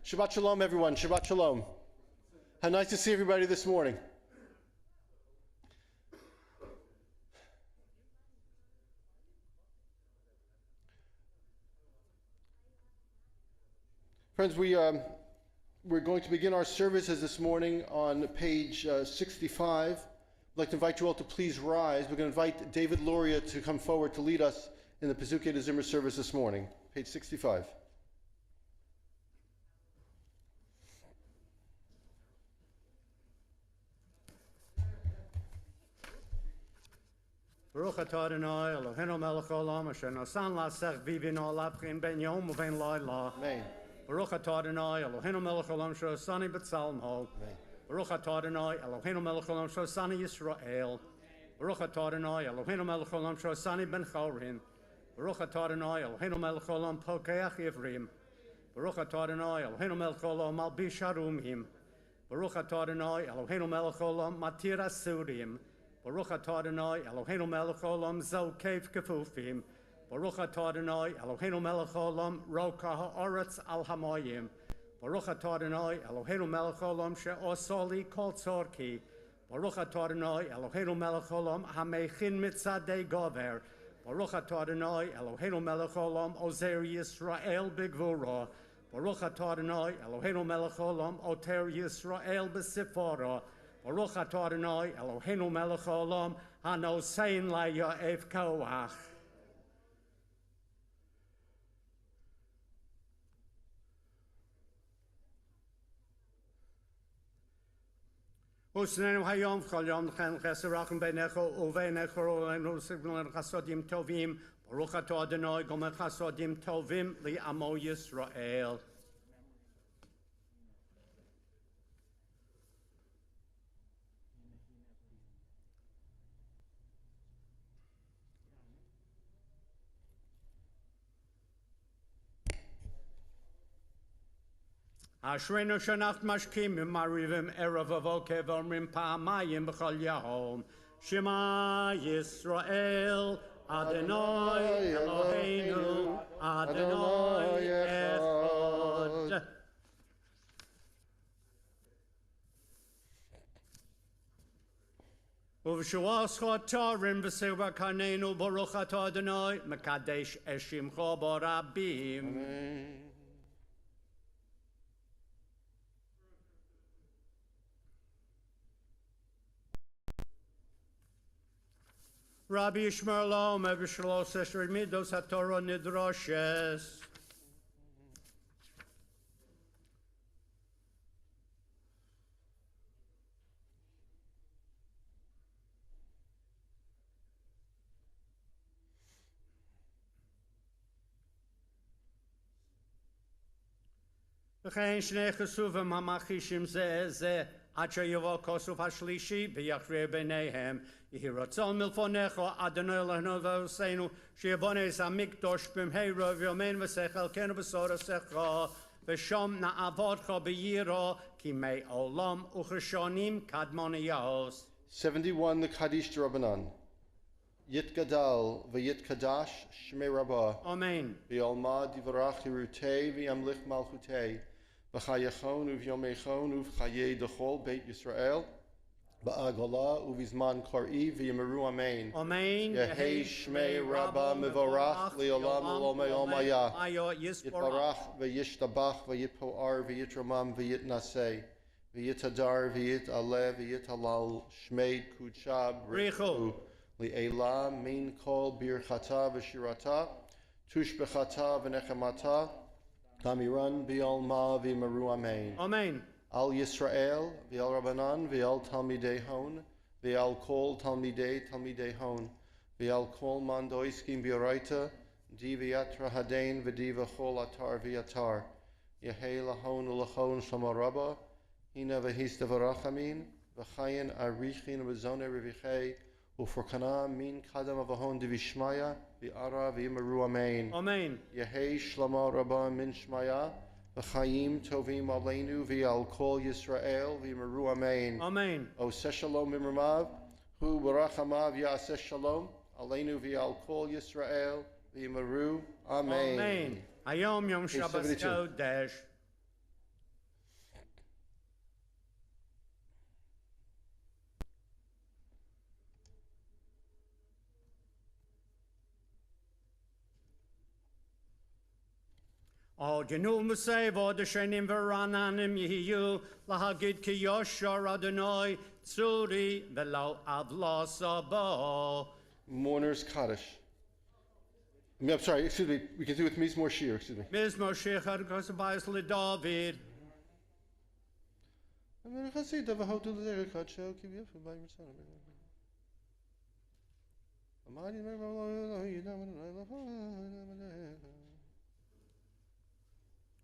Shabbat Shalom, everyone. Shabbat Shalom. How nice to see everybody this morning. Friends, we're going to begin our services this morning on page 65. I'd like to invite you all to please rise. We're going to invite David Loria to come forward to lead us in the Pezukei de Zimmer service this morning. Page 65. Baruch atah Adonai Eloheinu melech haolam asher nasan la'asech vivino lapchin ben yom uven laila. Amen. Baruch atah Adonai Eloheinu melech haolam asher osani b'tzalmo. Baruch atah Adonai Eloheinu melech haolam asher osani Yisrael. Baruch atah Adonai Eloheinu melech haolam asher osani ben chorin. Baruch atah Adonai Eloheinu melech haolam pokeach ivrim. Baruch atah Adonai Eloheinu melech haolam malbish harumim. Baruch atah Adonai Eloheinu melech haolam matir asurim. Baruch atah Adonai Eloheinu melech haolam zokef kefufim. Baruch atah Adonai Eloheinu melech haolam roka ha'aretz al hamayim. Baruch atah Adonai Eloheinu melech haolam she'osoli kol tzorki. Baruch atah Adonai Eloheinu melech haolam hamechin mitzadei gover. Baruch atah Adonai Eloheinu melech haolam ozer Yisrael b'gvura. Baruch atah Adonai Eloheinu melech haolam oter Yisrael b'sifora. Baruch atah Adonai Eloheinu melech haolam hanosein la'ya'ev koach. Usnenu hayom chol yom chen cheserachim beinecho uveinecho ro'enu signon chasodim tovim. Baruch atah Adonai gomer chasodim tovim li'amo Yisrael. Ashrenu shenacht mashkim marivim erev avokev omrim pa'amayim b'chol yahom. Shema Yisrael, Adonai Eloheinu, Adonai echad. Uv'shuas chotarim v'seva karnenu baruch atah Adonai mekadesh eshimcho borabim. Amen. Rabbi Yishmer lo mevishlos esher midos haTorah nidroshes. V'chein shnei chesuvim hamachishim zeh עד שיבוא כוסוף השלישי ויכריע ביניהם. יהי רצון מלפונך, אדוני אלוהינו ועושנו, שיבונס המקדוש במהרה ויאמן ושכל כן ובשורשך, ושם נעבודך ביראה, כי מעולם וכראשונים קדמוניות. 71, the Kaddish D'Rabbanan. Yit Gadal v'yit Kadash Shmei Rabbah. Amen. V'yalma divarach Yerutei v'yamlich Malchutei. V'chayachon uv'yomechon uv'chayei d'chol Beit Yisrael. V'agala uv'izman kor'i v'yimeru Amen. Amen. Yehei Shmei Rabbah mevorach li'olam u'lomei omaya. Yitbarach v'yishtabach v'yitpo'ar v'yitramam v'yitnaseh. V'yitadar v'yitaleh v'yitalal Shmei Kudshab Richu. Li'ela min kol birchata v'shirata. Tushbechata v'nechemata. Tamiran v'yalma v'yimeru Amen. Amen. Al Yisrael v'yal Rabbanan v'yal Talmidei Hon v'yal kol Talmidei Hon v'yal kol man doiskim b'yoraita di v'yatra hadain v'di v'chol atar v'yatar Yehei lahon u'lachon shlomo rabba hina v'hista v'rachamin v'chayin arichin v'zone revichei u'forkana min kadam avahon di v'shmaya v'ara v'yimeru Amen. Amen. Yehei shlomo rabba min shmaya V'chayim tovim aleinu v'yal kol Yisrael v'yimeru Amen. Amen. Oseh shalom b'mirmav, hu barachamav yaseh shalom, aleinu v'yal kol Yisrael v'yimeru Amen. Amen. Hayom Yom Shabbat Kodesh. O Janu Musevo de Shenim Verananim Yehu Lahagid Ki Yoshar Adonai Tsuri Velo Avla Sabo. Mourner's Kaddish. I'm sorry, excuse me. We can do it with Mizmor Shir, excuse me. Mizmor Shir Chadkos Li David.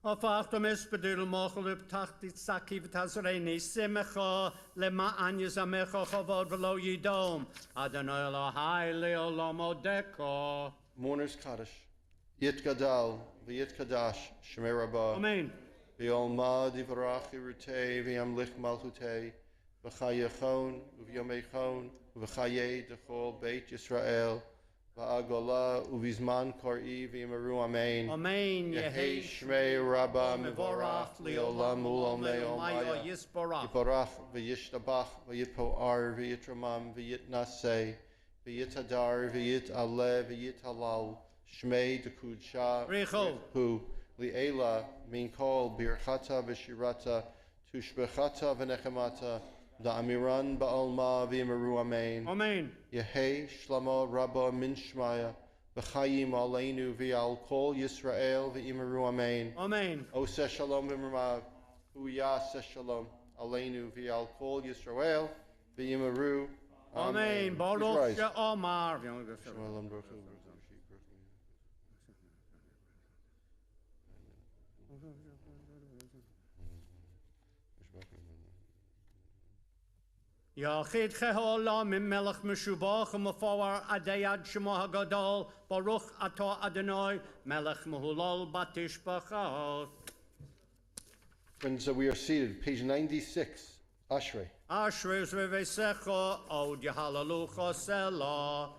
Of achtem isbedul mochel up tachtit saki v'tazreini simecha lema anyas amecha chavod v'lo yidom Adonai Elohai le'olam odeko. Mourner's Kaddish. Yit Gadal, V'yit Kadash, Shemei Rabbah. Amen. V'yolma divarach irutei, v'yamlich malchutei, v'chayechon, v'yomechon, v'chayei dechol Beit Yisrael, v'agola, uvizman kor'i, v'yimaru amen. Amen. Yehei Shmei Rabbah mevorach, li'olam u'olmei olmaya, yiborach, v'yishtabach, v'yitpo'ar, v'yitramam, v'yitnaseh, v'yitadar, v'yitaleh, v'yitalal, Shmei Dekudsha Richu Li'ela Min Kol Birchata V'Shirata Tushbechata V'Nechemata Da'amiran Ba'alma V'Yimaru Amen. Amen. Yehei Shlama Rabba Min Shmaya V'Chayim Aleinu V'Al Kol Yisrael V'Yimaru Amen. Amen. Oseh Shalom V'Mirav Uyaseh Shalom Aleinu V'Al Kol Yisrael V'Yimaru Amen. Baruch She'omar. Shalom Baruch. Yachid Chehola Min Melech Meshubach Mefawar Adayad Shemo HaGadol Baruch Atah Adonai Melech Mehulal Batish Bachot. Friends, we are seated, page 96, Ashrei. Ashrei Zvevesecha Od Yahalalucha Selah.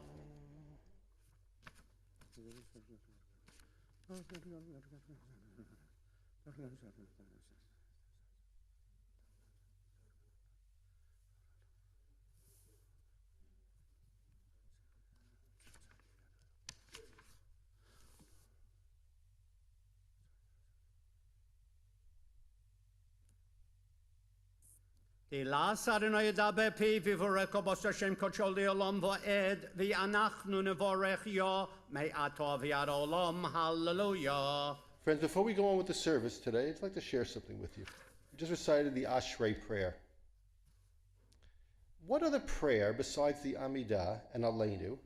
The last Adonai Yadaber Pi Vivoreko Bos Hashem Kochol Olam Va'ed V'anachnu Nevorech Ya Me'ato V'yad Olam Hallelujah. Friends, before we go on with the service today, I'd like to share something with you. We just recited the Ashrei prayer. What other prayer besides the Amidah and Aleinu do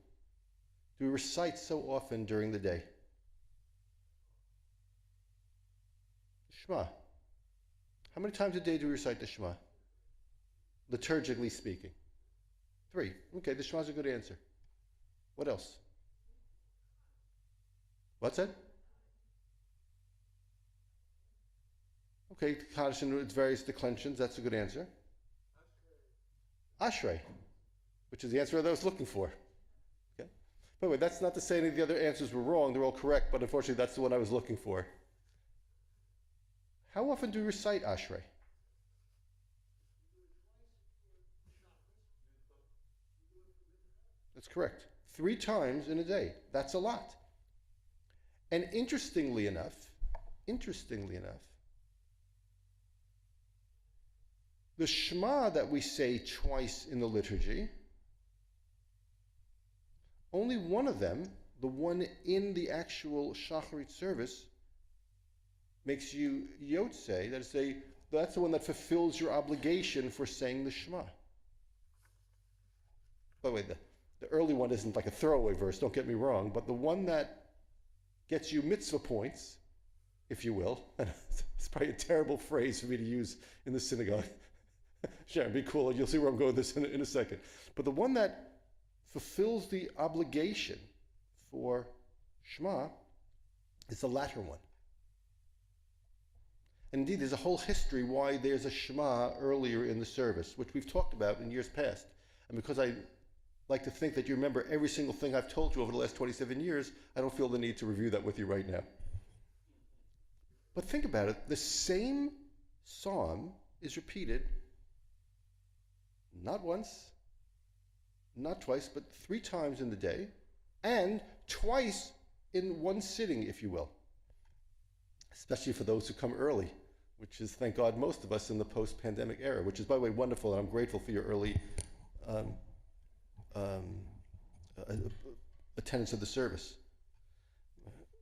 we recite so often during the day? Shema. How many times a day do we recite the Shema? Liturgically speaking. 3. Okay, the Shema is a good answer. What else? What's that? Okay, Kaddish and its various declensions, that's a good answer. Ashrei, which is the answer that I was looking for. Okay. By the way, that's not to say any of the other answers were wrong, they're all correct, but unfortunately that's the one I was looking for. How often do we recite Ashrei? That's correct. 3 times in a day. That's a lot. And interestingly enough, the Shema that we say twice in the liturgy, only one of them, the one in the actual Shacharit service, makes you Yotzei, that is to say, that's the one that fulfills your obligation for saying the Shema. By the way, the early one isn't like a throwaway verse, don't get me wrong, but the one that gets you mitzvah points, if you will, and it's probably a terrible phrase for me to use in the synagogue. Sharon, be cool, you'll see where I'm going with this in a second. But the one that fulfills the obligation for Shema is the latter one. And indeed, there's a whole history why there's a Shema earlier in the service, which we've talked about in years past. And because I like to think that you remember every single thing I've told you over the last 27 years, I don't feel the need to review that with you right now. But think about it, the same psalm is repeated not once, not twice, but 3 times in the day, and twice in one sitting, if you will. especially for those who come early, which is, thank God, most of us in the post-pandemic era, which is, by the way, wonderful, and I'm grateful for your early attendance of the service.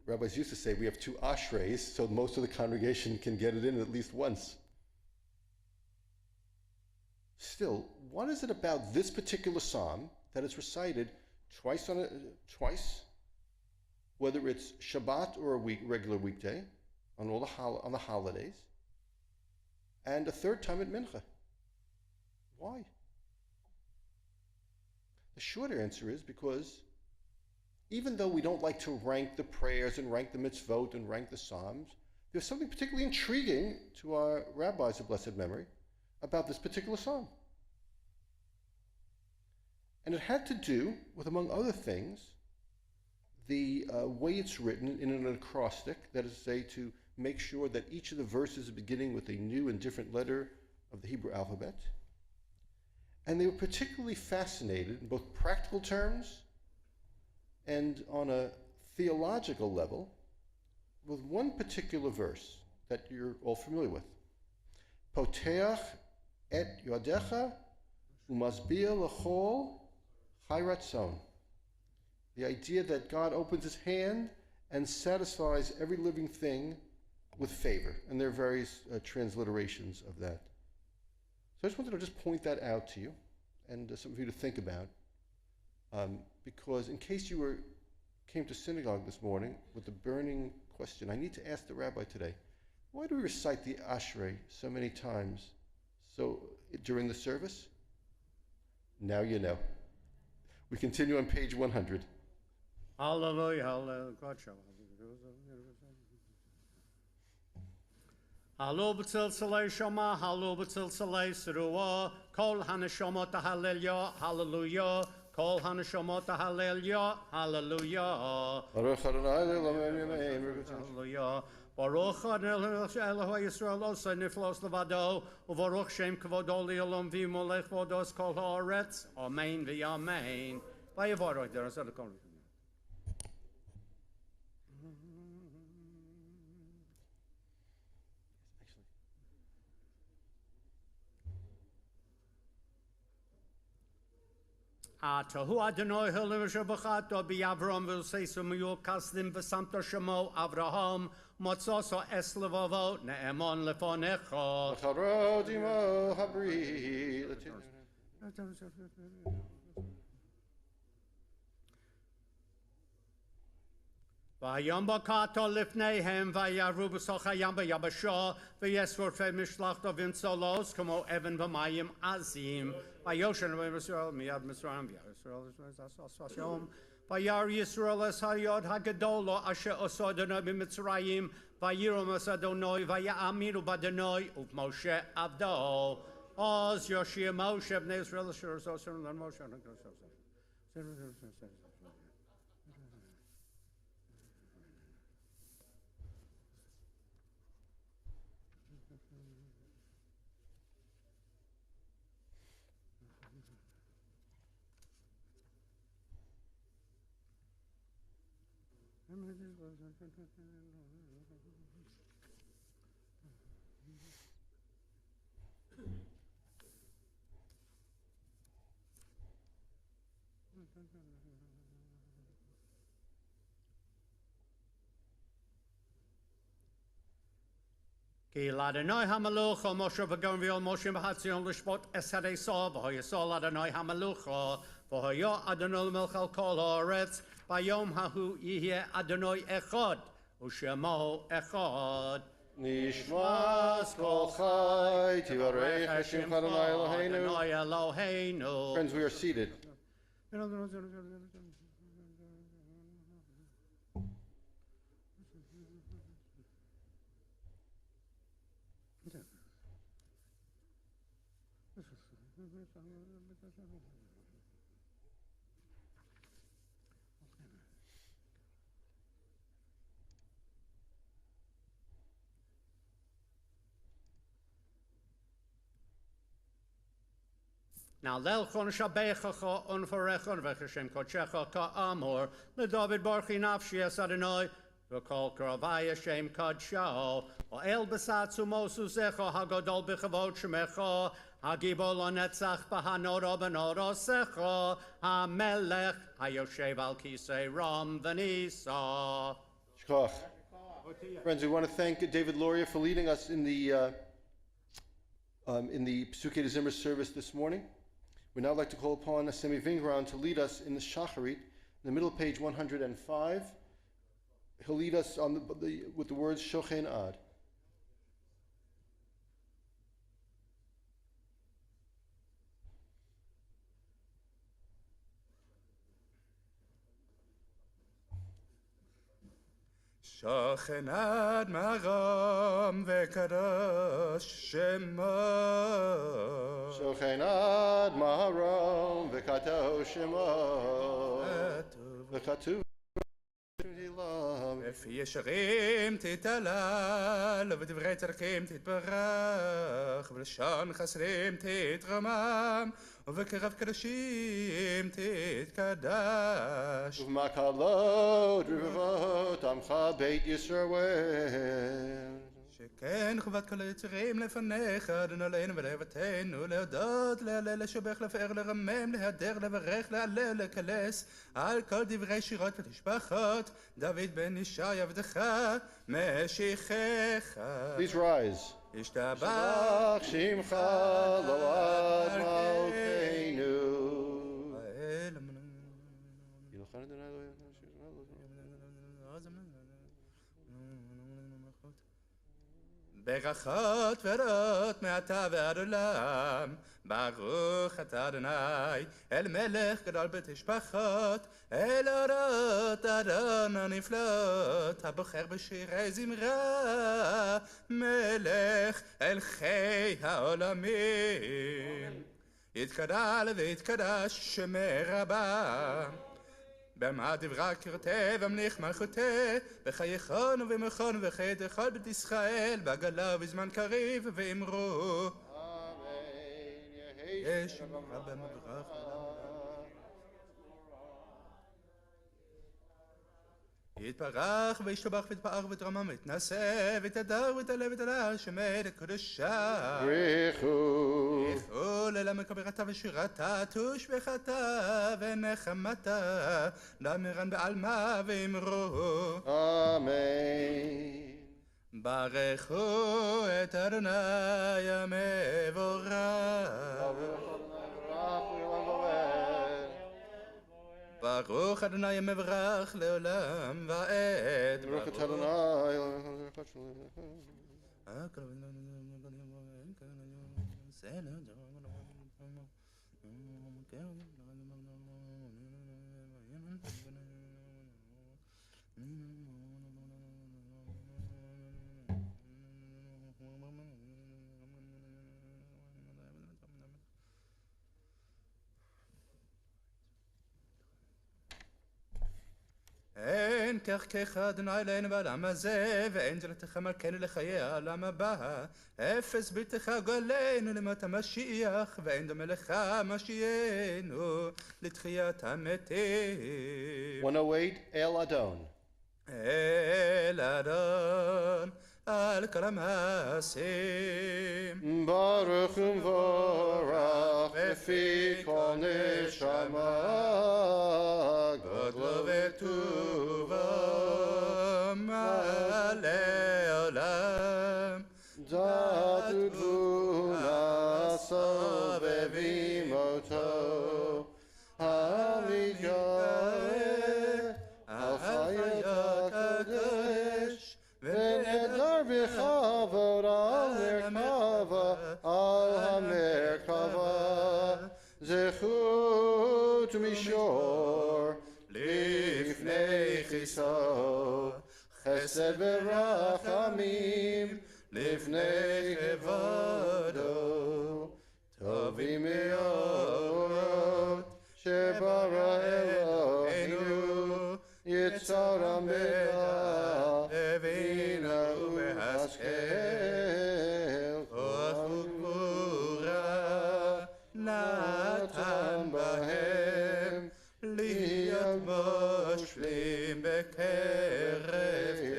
Rabbis used to say we have 2 ashrays, so most of the congregation can get it in at least once. Still, what is it about this particular psalm that is recited twice, whether it's Shabbat or a regular weekday, on the holidays, and a third time at Mincha? Why? The short answer is because even though we don't like to rank the prayers and rank the mitzvot and rank the psalms, there's something particularly intriguing to our rabbis of blessed memory about this particular psalm. And it had to do with, among other things, the way it's written in an acrostic, that is to say, to make sure that each of the verses is beginning with a new and different letter of the Hebrew alphabet. And they were particularly fascinated in both practical terms and on a theological level with one particular verse that you're all familiar with. Poteach et yodecha umasbia l'chol chai ratzon. The idea that God opens his hand and satisfies every living thing with favor. And there are various transliterations of that. So I just wanted to just point that out to you and something for you to think about. Because in case you came to synagogue this morning with the burning question, I need to ask the rabbi today, why do we recite the Ashrei so many times during the service? Now you know. We continue on page 100. Hallelujah, hallelujah. God shall. Hallo b'tzil tzalei shoma, hallo b'tzil tzalei seruah, kol haneshomot hallelujah, hallelujah, kol haneshomot hallelujah, hallelujah. Baruch Adonai le'olam y'mein. Hallelujah. Baruch Adonai Elohei Yisrael osei niflos levado, uvaruch shem kvodo li'olam v'imolech vodos kol haaretz. Amen v'amen. V'yavodah derasel kol. Tohu Adonai Elohim Shabbat Avram v'Seisum Yul Kasdim v'Samto Shemo Avraham Motzoso Es Levavo Ne'emon Lefonecha L'charo dimo habri. Vayam Bakato Lifnehem Vayaru B'Sochayam V'Yabasha V'Yesfor Fe Mishlachto V'Imtzolos Como Evan V'Mayim Azim Vayoshen V'Yisrael Miyad Mitzrayim V'Yisrael Yom Vayar Yisrael Es Hayod Hagadolo Asher Osodonoi B'Mitzrayim Vayirom Es Adonoi Vayamiru Badonoi U'Moshe Avdo Oz Yoshia Moshe B'nei Yisrael Asher Osodonoi Moshe Ki Ladonai Hamalucha Moshe v'Gon v'Yol Moshe v'Hatzion l'shpot es hadei-so v'hoyasol Ladonai Hamalucha v'hoyo Adonai l'melch al kol haaretz v'yom hahu yihye Adonai echad u'shemo echad. Nishmas kol chai tivarech Hashem Adonai Eloheinu. Friends, we are seated. Now lelchon shabechacha unforechon v'chashem kodshecha ka'amor leDavid barchi nafshi es Adonai וכל קרבי השם קדשו, ואל בסצו מוסוסך, הגדול בכבוד שמך, הגיבור לנצח בהנורו בנורוסך, המלך היושב על כיסא רם ונישא. Shkoch. Friends, we want to thank David Loria for leading us in the Pesukei de Zimmer service this morning. We'd now like to call upon Semi Vingron to lead us in the Shacharit, in the middle of page 105. He'll lead us on with the words Shochen Ad. Shochen Ad Maram Vekadosh Shemo. Shochen Ad Maharom Vekadosh Shemo. Vekatuv לפי ישרים תתהלל, ובדברי צדקים תתברך, ובלשון חסדים תתרומם, ובקרב קדושים תתקדש. ובמקלות רבבות עמך בית ישראל. שכן חובת כל היצרים לפניך, אדוני עלינו ולהבתנו, להודות, להלל, לשבח, לפאר, לרמם, להדר, לברך, להלל, לקלס, על כל דברי שירות ותשבחות, דוד בן ישי עבדך, משיחך. Please rise. ישתבח שמך לעד מלכנו. ברכות ורעות מעתה ועד עולם, ברוך אתה אדוני, אל מלך גדול בתשבחות, אל אורות אדון הנפלאות, הבוחר בשירי זמרה, מלך אל חי העולמים. יתגדל ויתקדש שמי רבה. במה דברה כרתה ומליך מלכותה, בחייכון ובמכון וחית אחד בית ישראל, בעגלה ובזמן קריב ואמרו יש שמחה במברך יתברך וישתבח ויתפאר ויתרומם ויתנשא ויתהדר ויתעלה ויתעלה שמי לקדושה ברכו לילה מקברתה ושירתה תושבחתה ונחמתה לאמירן בעלמה ואמרו אמן. ברכו את אדוני המבורך ברוך אדוני המברך לעולם ועד. ברוך את אדוני. אין כך אדוני אלינו בעולם הזה, ואין זולתך מלכנו לחיי העולם הבא. אפס ביתך גואלנו למות המשיח, ואין דומה לך משיענו לתחיית המתים. 108 El Adon. אל אדון על כל המעשים. ברוך ומבורך בפי כל נשמה, גודלו וטובו מלא עולם. דת ותבונה סובבים אותו, המתגאה על חיות הקודש, ונדר בכבוד על מרכבה, על המרכבה, זכות מישור לפני כיסו, חסד ורחמים לפני כבודו, טובים מאורות שברא אלוהינו, יצר המדע ובינה ובהשכל, כוח וגבורה נתן בהם, להיות מושלים בקרב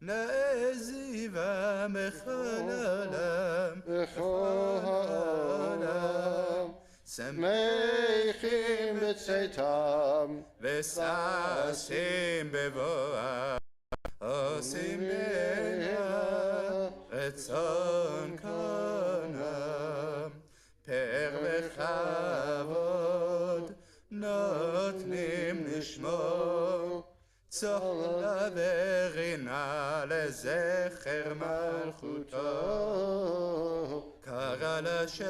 נעזיבה בכל העולם, בכל העולם, שמחים בצאתם, וששים בבואם, עושים בנה רצון קונם, פאר וכבוד נותנים לשמור, צהלה ורינה לזכר מלכותו, קרא לשמש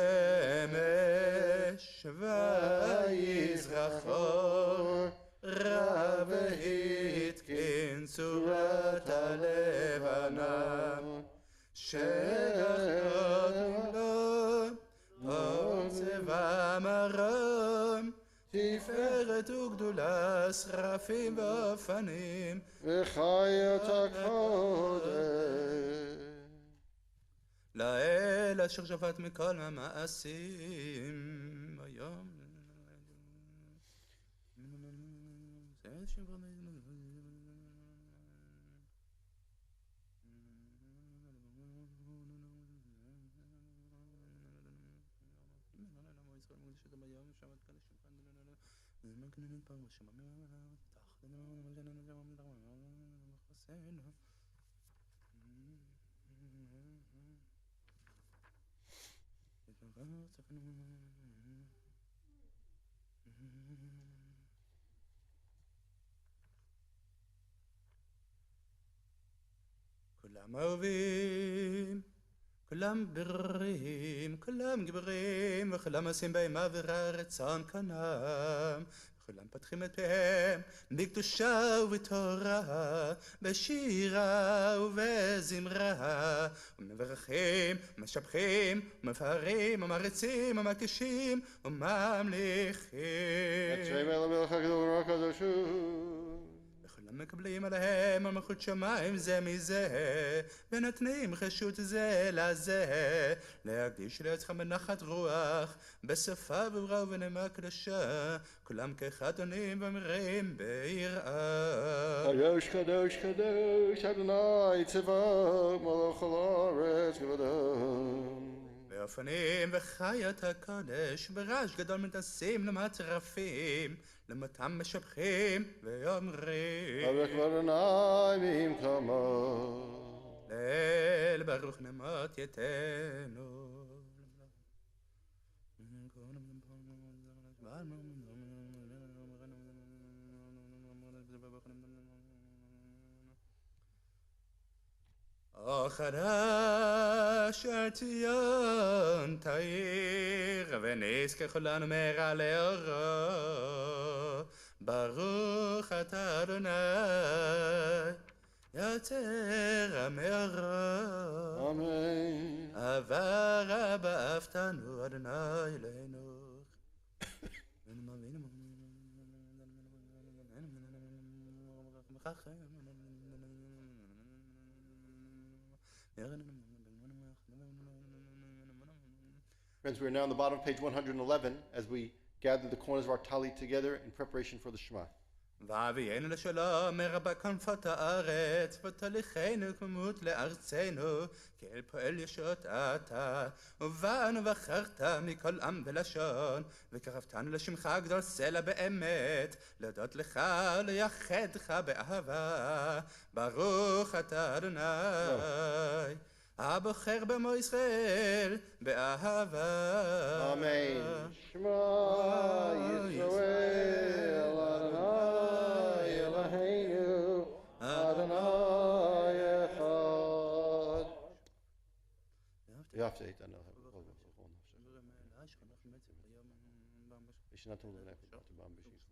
ויזרח אור, רב והתקין צורת הלבנה, שגחת מולו אור צבא מרום, תפארת וגדולה שרפים ואופנים, וחיות הקודש. לאל אשר שפט מכל המעשים היום. כולם אהובים, כולם בריאים, כולם גברים, וכולם עושים בהם עבירה רצון קנם, וכולם פתחים את פיהם בקדושה ובתורה, בשירה ובזמרה, ומברכים, ומשבחים, ומפארים, ומעריצים, ומקישים, וממליכים. אשרי מלך הגדול הקדוש הוא. מקבלים עליהם על מלכות שמיים זה מזה, ונותנים חשות זה לזה, להקדיש לעצמם בנחת רוח, בשפה ברורה ובנעימה קדושה, כולם כאחד עונים ואומרים ביראה. קדוש קדוש קדוש אדוני צבאות מלך הארץ כבודו. באופנים וחיות הקודש ברעש גדול מטסים למטרפים, למותם משבחים ואומרים אבק ואדוני ממקומו. לאל ברוך נמות יתנו. חדש ציון תאיר ונזכה כולנו מהרה לאורו, ברוך אתה אדוני יוצר המאורות, אמן. אהבה רבה אהבתנו אדוני אלוהינו. Friends, we are now on the bottom of page 111 as we gather the corners of our talit together in preparation for the Shema. ואבינו לשלום מרבה כנפות הארץ, ותוליכנו כמות לארצנו, כי אל פועל ישועות אתה, ובאנו בחרת מכל עם ולשון, וקרבתנו לשמך הגדול סלע באמת, להודות לך ולייחדך באהבה, ברוך אתה אדוני. הבוחר במו ישראל באהבה. אמן. שמע ישראל אדוני אלוהינו אדוני אחד. יפת איתנו. ישנתנו לבני חוקת ובעם בשיש.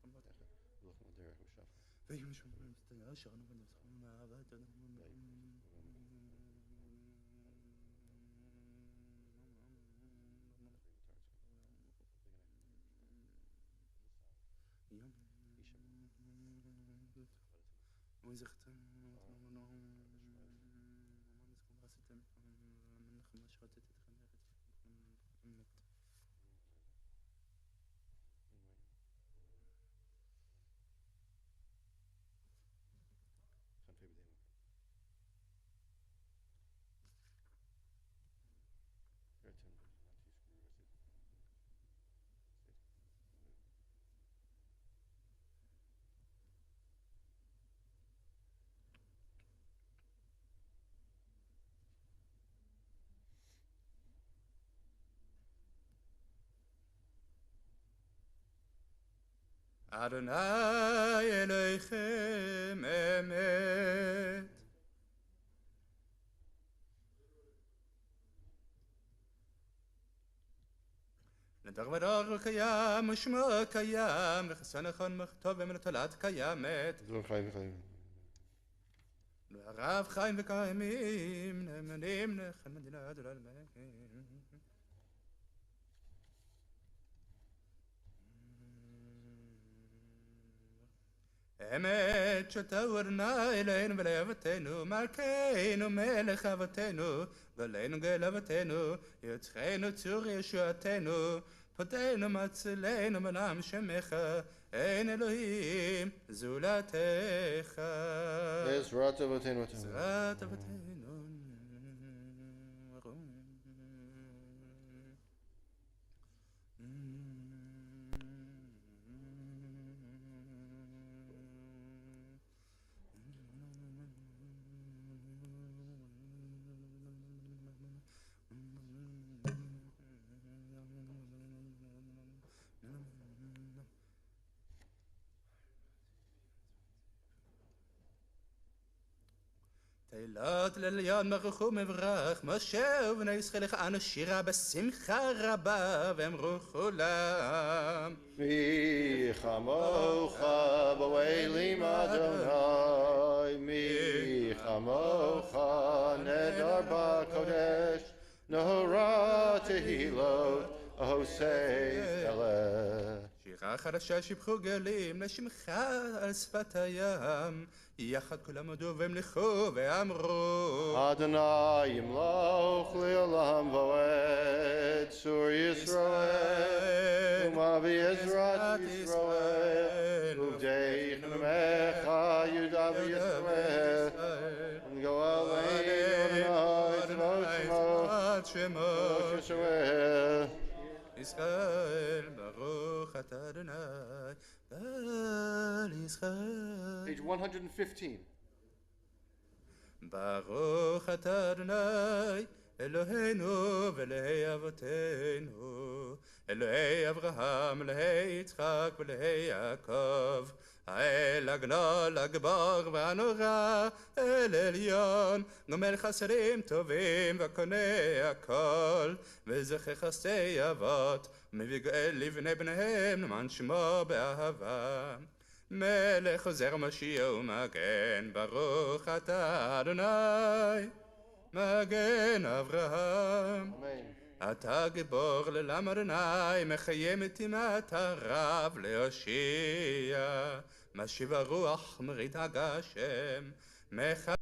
אדוני אלוהיכם אמת. לדור ודור קיים ושמו קיים וחסון נכון מכתוב ומנתולת קיימת. דור חיים וחיים. הרב חיים וקיימים נאמנים לכן מדינה דולת מקים. אמת שתאורנה אלינו ולאבותינו מלכנו מלך אבותינו גולנו גל אבותינו יוצחנו צור ישועתנו פותנו מצילנו מלם שמך אין אלוהים זולתך בעזרת אבותינו. בעזרת אבותינו. תהילות לעליון מרחו מברך משה ובני ישראל יכענו שירה בשמחה רבה ואמרו כולם מי כמוך באלים אדוני מי כמוך נדר בקודש נהורה תהילות עושי אלה שירה חדשה שיבחו גלים לשמך על שפת הים יחד כולם הודו והמלכו ואמרו אדוני ימלוך לעולם ועד צור ישראל ומביא עזרת ישראל ובדי חנמך יהודה וישראל ונגאל עלינו שמו ישראל ישראל ברוך אתה אדוני בעל ישראל. Page 115. ברוך אתה אדוני אלוהינו ואלוהי אבותינו אלוהי אברהם אלוהי יצחק ואלוהי יעקב האל הגדול הגבור והנורא אל עליון גומל חסדים טובים וקונה הכל וזוכה חסדי אבות ומביא גואל לבני בניהם למען שמו באהבה מלך עוזר משיח ומגן ברוך אתה אדוני מגן אברהם אתה גיבור לעולם אדוני מחיה מטימאת הרב להושיע משיב הרוח מרית הגשם מחיים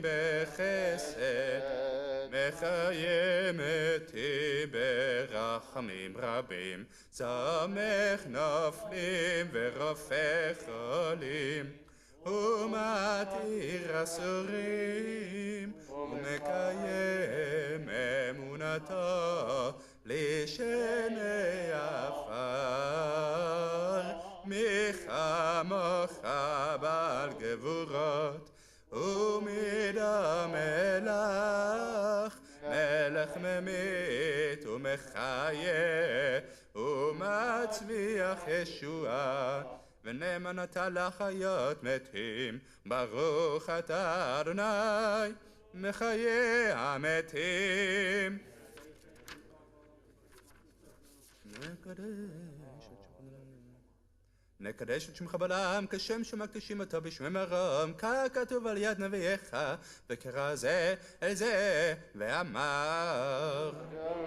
בחסד מחיה מתים ברחמים רבים צמח נופלים ורופא חולים ומתיר אסורים ומקיים אמונתו לשני עפר מי כמוך בעל גבורות ומידה מלך מלך ממית ומחיה ומצמיח ישועה ונאמן אתה לחיות מתים ברוך אתה אדוני מחיה המתים נקדש את שמך בעולם כשם שמקדישים אותו בשמי מרום ככתוב על יד נביאך וקרא זה אל זה ואמר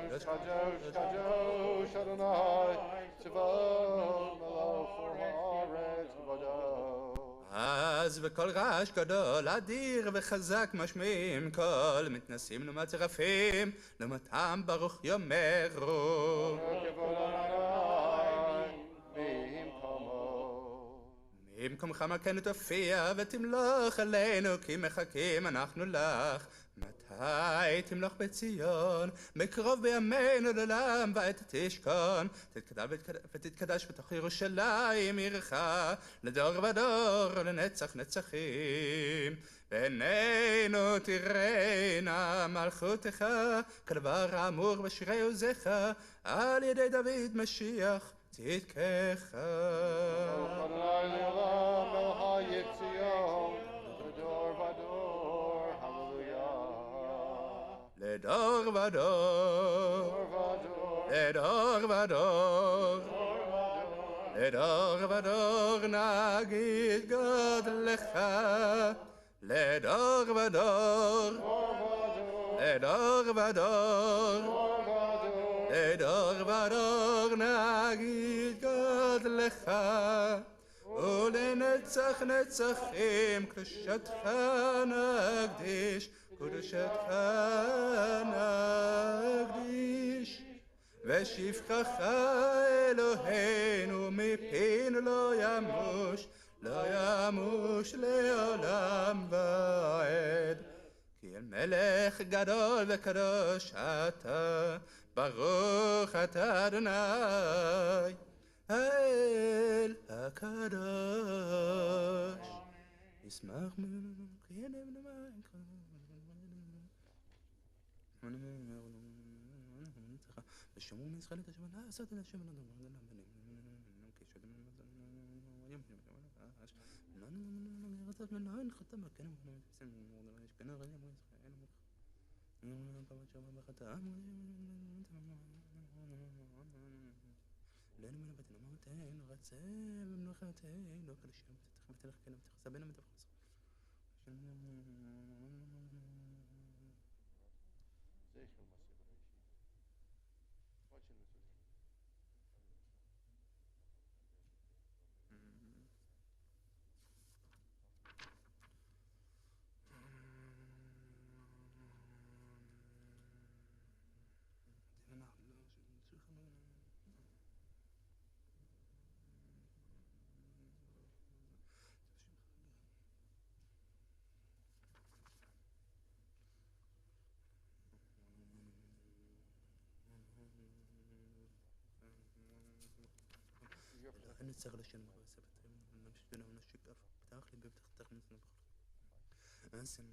קדוש קדוש אדוני צבאות מלוך הארץ כבודו אז בקול רעש גדול אדיר וחזק משמיעים קול מתנסים לעומת צרפים לעומתם ברוך יאמרו במקומך מלכנו תופיע ותמלוך עלינו כי מחכים אנחנו לך מתי תמלוך בציון בקרוב בימינו לעולם ועת תשכון ותתקדש בתוך ירושלים עירך לדור ודור לנצח נצחים ועינינו תראינה מלכותך כדבר האמור בשירי עוזיך על ידי דוד משיח צדקך. Adonai le'olam el ha'yitzion, v'dor v'dor, hallelujah. לדור ודור, לדור ודור, לדור ודור נגיד גודלך, לדור ודור, לדור ודור, לדור ודור נגיד גודלך, ולנצח נצחים קדושתך נקדיש, קדושתך נקדיש, ושפחך אלוהינו מפינו לא ימוש, לא ימוש לעולם ועד. כי אל מלך גדול וקדוש אתה, ברוך אתה אדוני, האל הקדוש. ישמח ממנו כי אין ונאמן ושמעו מישראל את השם לעשות את השם נצטרך לשם נמשיך ונמשיך אף פתח לי בפתח נצנח אסם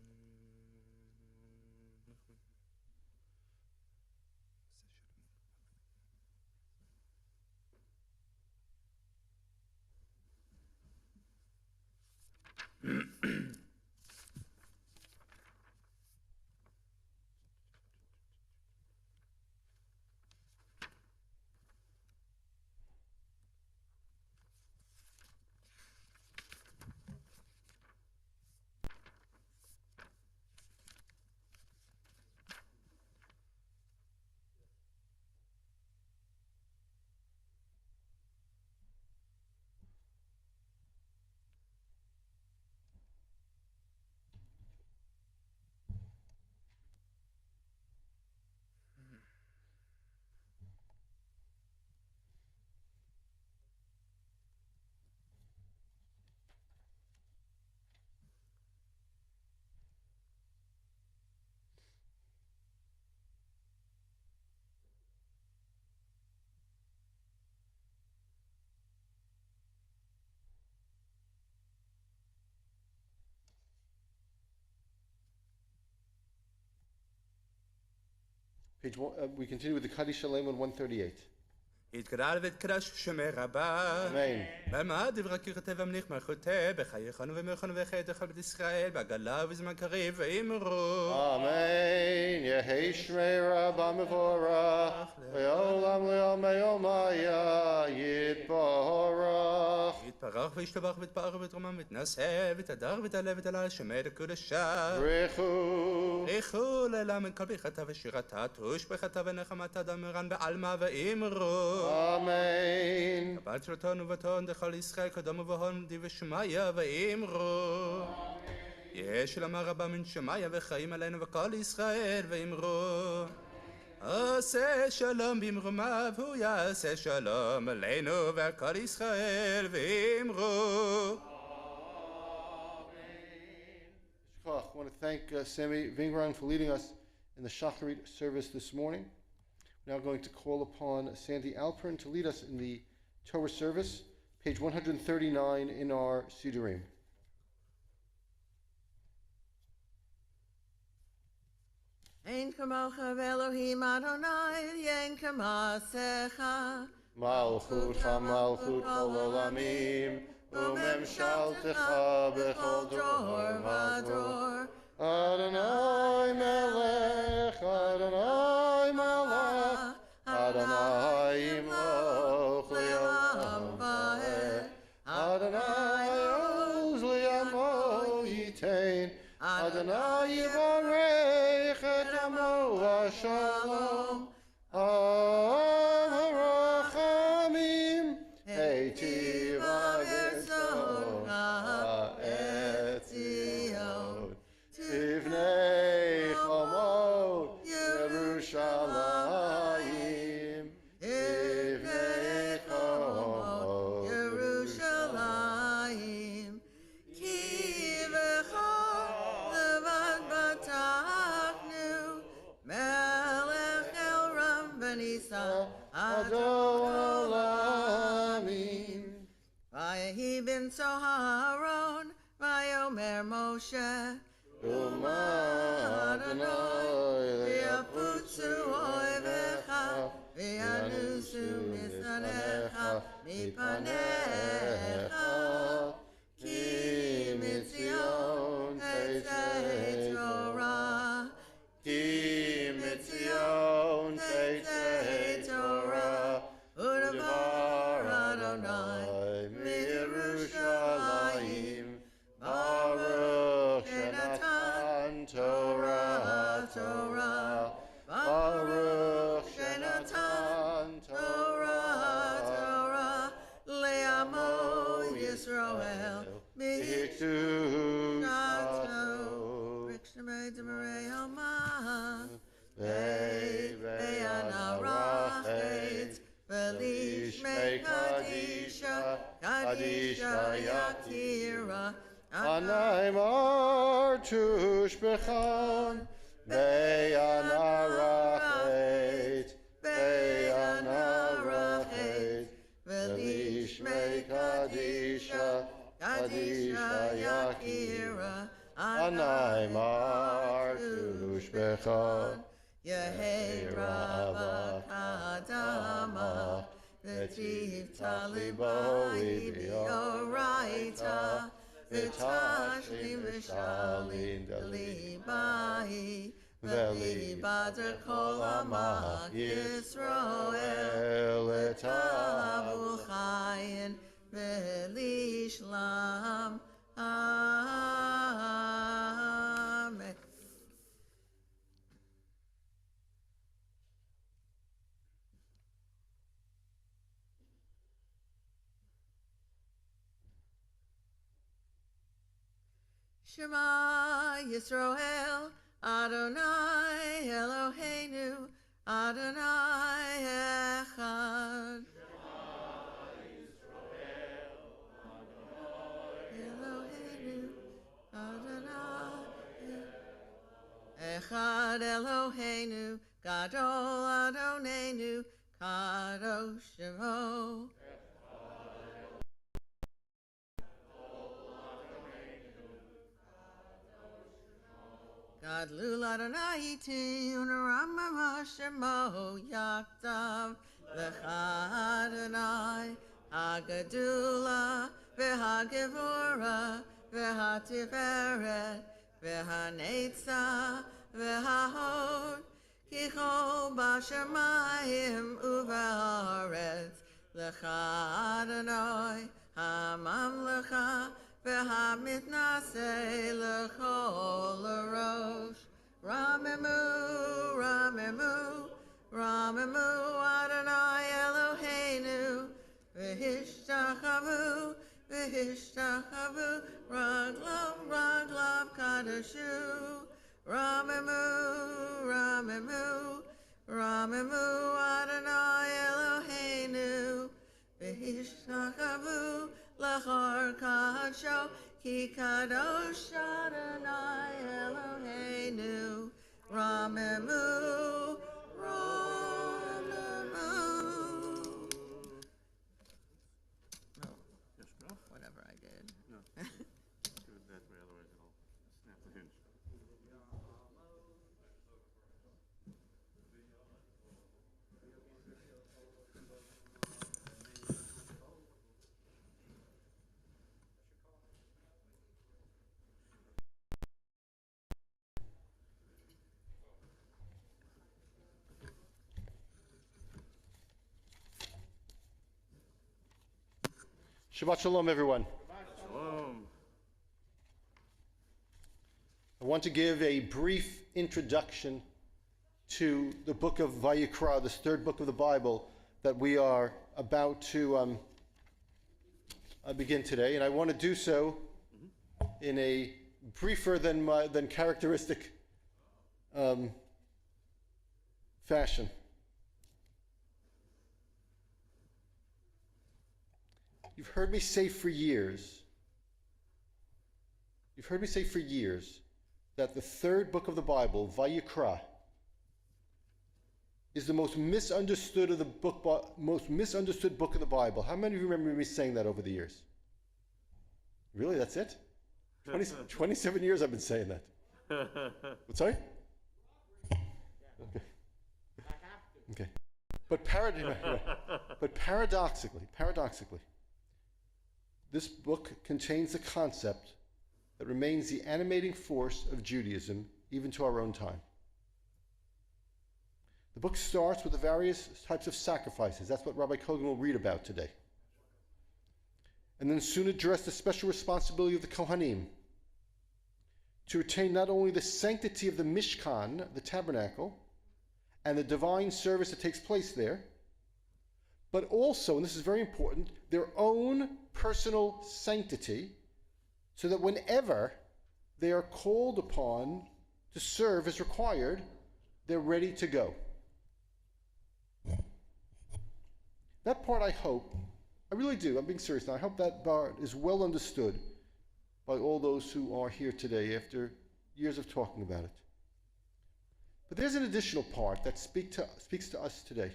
We continue with the Kaddish Shalem on 138. יתגדל ויתקדש שמי רבה. Amen. במה דברי ככתב המליך מלכותי, בחייכנו ומלכנו וחטא כל בית ישראל, בעגלה ובזמן קריב, ואמרו. Amen. Yehi Shmei Rabba Mevorach, Le'olam Le'omei Omaya, Yitbarach. יתפרח וישתבח ויתפאר ויתרומם ויתנשא ויתהדר ויתעלה ויתעלה שמי הקדושה. Brechu. ברכו לעילם את כל ברכתה ושירתה, תוש ברכתה ונחמתה דמרן בעלמא ואמרו. Amen. קבל תורתון ובתון דכל ישראל קדום ובהון די ושמיה ואמרו. יש למה רבה מן שמיה וחיים עלינו וכל ישראל ואמרו. עשה שלום במרומיו הוא יעשה שלום עלינו ועל כל ישראל ואמרו. I want to thank Sammy Vingran for leading us in the Shacharit service this morning. We're now going to call upon Sandy Alpern to lead us in the Torah service, page 139 in our Sidurim. Ein kamocha ve'Elohim Adonai, yen kamasecha, מלכותך מלכות כל עולמים, וממשלתך בכל דור ודור. אדוני מלך, אדוני מלך, אדוני ימלוך לעולם ועד. אדוני עוז לעמו ייתן, אדוני יברך את עמו בשלום. הרחמים היטיבה ושמחה את ציון, תבנה חומות ירושלים, תבנה חומות ירושלים, כי בך לבד בטחנו, מלך אל רם ונישא עד עולמים. ויהי בנשוא אהרון, ויאמר משה, ומה אדוני ויפוצו אויביך, וינוסו משנאיך מפניך, כי מציון תצא תורה, כי מציון תצא תורה, ודבר אדוני מירושלים. ברוך שנתן תורה תורה, ברוך שנתן תורה תורה, לעמו ישראל בקדושתו. בקשמי דברי אומה, והנערכת, ולשמי קדישה, קדישה יקירה, הנאמר תושבחן, והנערכת, והנערכת, ולשמי קדישה, קדישה יקירה, הנאמר תושבחן. יהי רבך אדמה, וציוותה ליבו ליביאורייתא, ותשלים ושלין דליבהי, וליבת כל עמך ישראל, לתאבו חיין ולשלם. אמן. Shema Yisrael, Adonai Eloheinu, Adonai Echad. Eloheinu, Adonai Echad Eloheinu, Gadol Adonenu, Kadosh Shemo. Gadlul Adonai iti unaramama shemo yaktav lecha Adonai hagadula v'hagevura v'hatiferet v'hanetza v'hahod kichol bashamayim u'v'haaretz lecha Adonai hamamlecha v'hamitnaseh l'chol arosh. Ramemu, Ramemu, Ramemu Adonai Eloheinu, v'hishtachavu, v'hishtachavu, raglav, raglav kadashu. Ramemu, Ramemu, Ramemu Adonai Eloheinu, v'hishtachavu, Lachor kadsho, ki kadosh Adonai Eloheinu. Ramemu, Ramemu. Oh, whatever I did. No. Do it that way, otherwise it'll snap the hinge. Shabbat Shalom, everyone. Shalom. I want to give a brief introduction to the book of Vayikra, this third book of the Bible that we are about to begin today. And I want to do so in a briefer than characteristic fashion. You've heard me say for years that the third book of the Bible, Vayikra, is the most misunderstood book of the Bible. How many of you remember me saying that over the years? Really, that's it? 27 years I've been saying that. Sorry? Okay. But paradoxically, this book contains a concept that remains the animating force of Judaism even to our own time. The book starts with the various types of sacrifices. That's what Rabbi Kogan will read about today. And then soon address the special responsibility of the Kohanim to retain not only the sanctity of the Mishkan, the tabernacle, and the divine service that takes place there, but also, and this is very important, their own personal sanctity, so that whenever they are called upon to serve as required, they're ready to go. That part I really do, I'm being serious now, I hope that part is well understood by all those who are here today after years of talking about it. But there's an additional part that speaks to us today.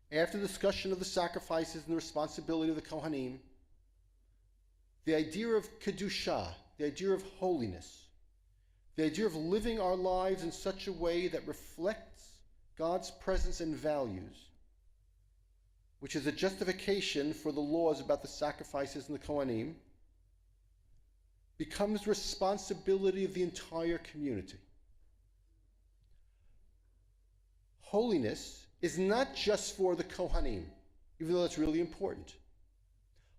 After the discussion of the sacrifices and the responsibility of the Kohanim, the idea of Kedusha, the idea of holiness, the idea of living our lives in such a way that reflects God's presence and values, which is a justification for the laws about the sacrifices and the Kohanim, becomes the responsibility of the entire community. Holiness is not just for the Kohanim, even though that's really important.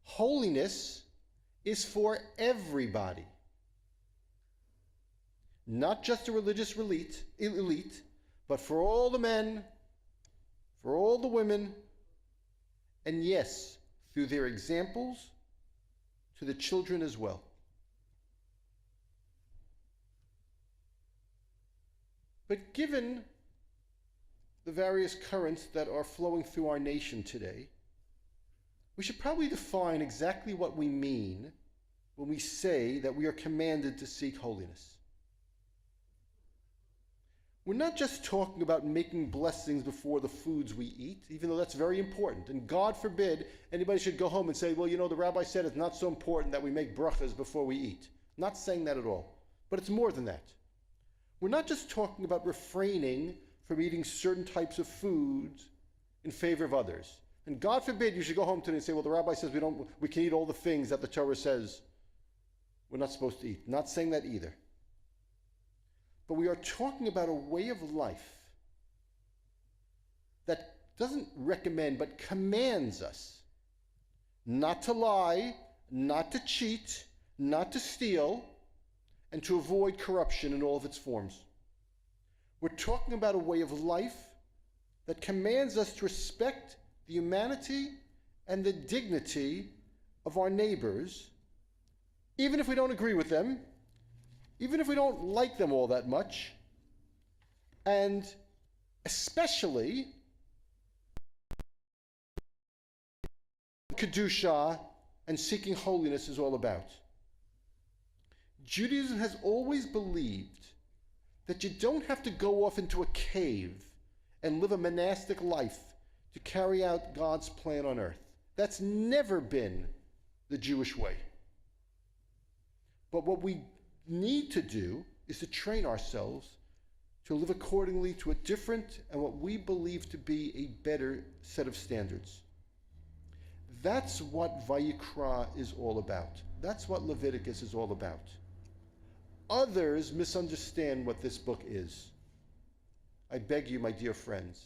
Holiness is for everybody. Not just the religious elite, but for all the men, for all the women, and yes, through their examples, to the children as well. But given the various currents that are flowing through our nation today, we should probably define exactly what we mean when we say that we are commanded to seek holiness. We're not just talking about making blessings before the foods we eat, even though that's very important. And God forbid anybody should go home and say, well, the rabbi said it's not so important that we make brachas before we eat. Not saying that at all. But it's more than that. We're not just talking about refraining from eating certain types of foods in favor of others. And God forbid you should go home today and say, well, the rabbi says we can eat all the things that the Torah says we're not supposed to eat. Not saying that either. But we are talking about a way of life that doesn't recommend but commands us not to lie, not to cheat, not to steal, and to avoid corruption in all of its forms. We're talking about a way of life that commands us to respect the humanity and the dignity of our neighbors, even if we don't agree with them, even if we don't like them all that much, and especially Kedusha and seeking holiness is all about. Judaism has always believed that you don't have to go off into a cave and live a monastic life to carry out God's plan on earth. That's never been the Jewish way. But what we need to do is to train ourselves to live accordingly to a different and what we believe to be a better set of standards. That's what Vayikra is all about. That's what Leviticus is all about. Others misunderstand what this book is. I beg you, my dear friends,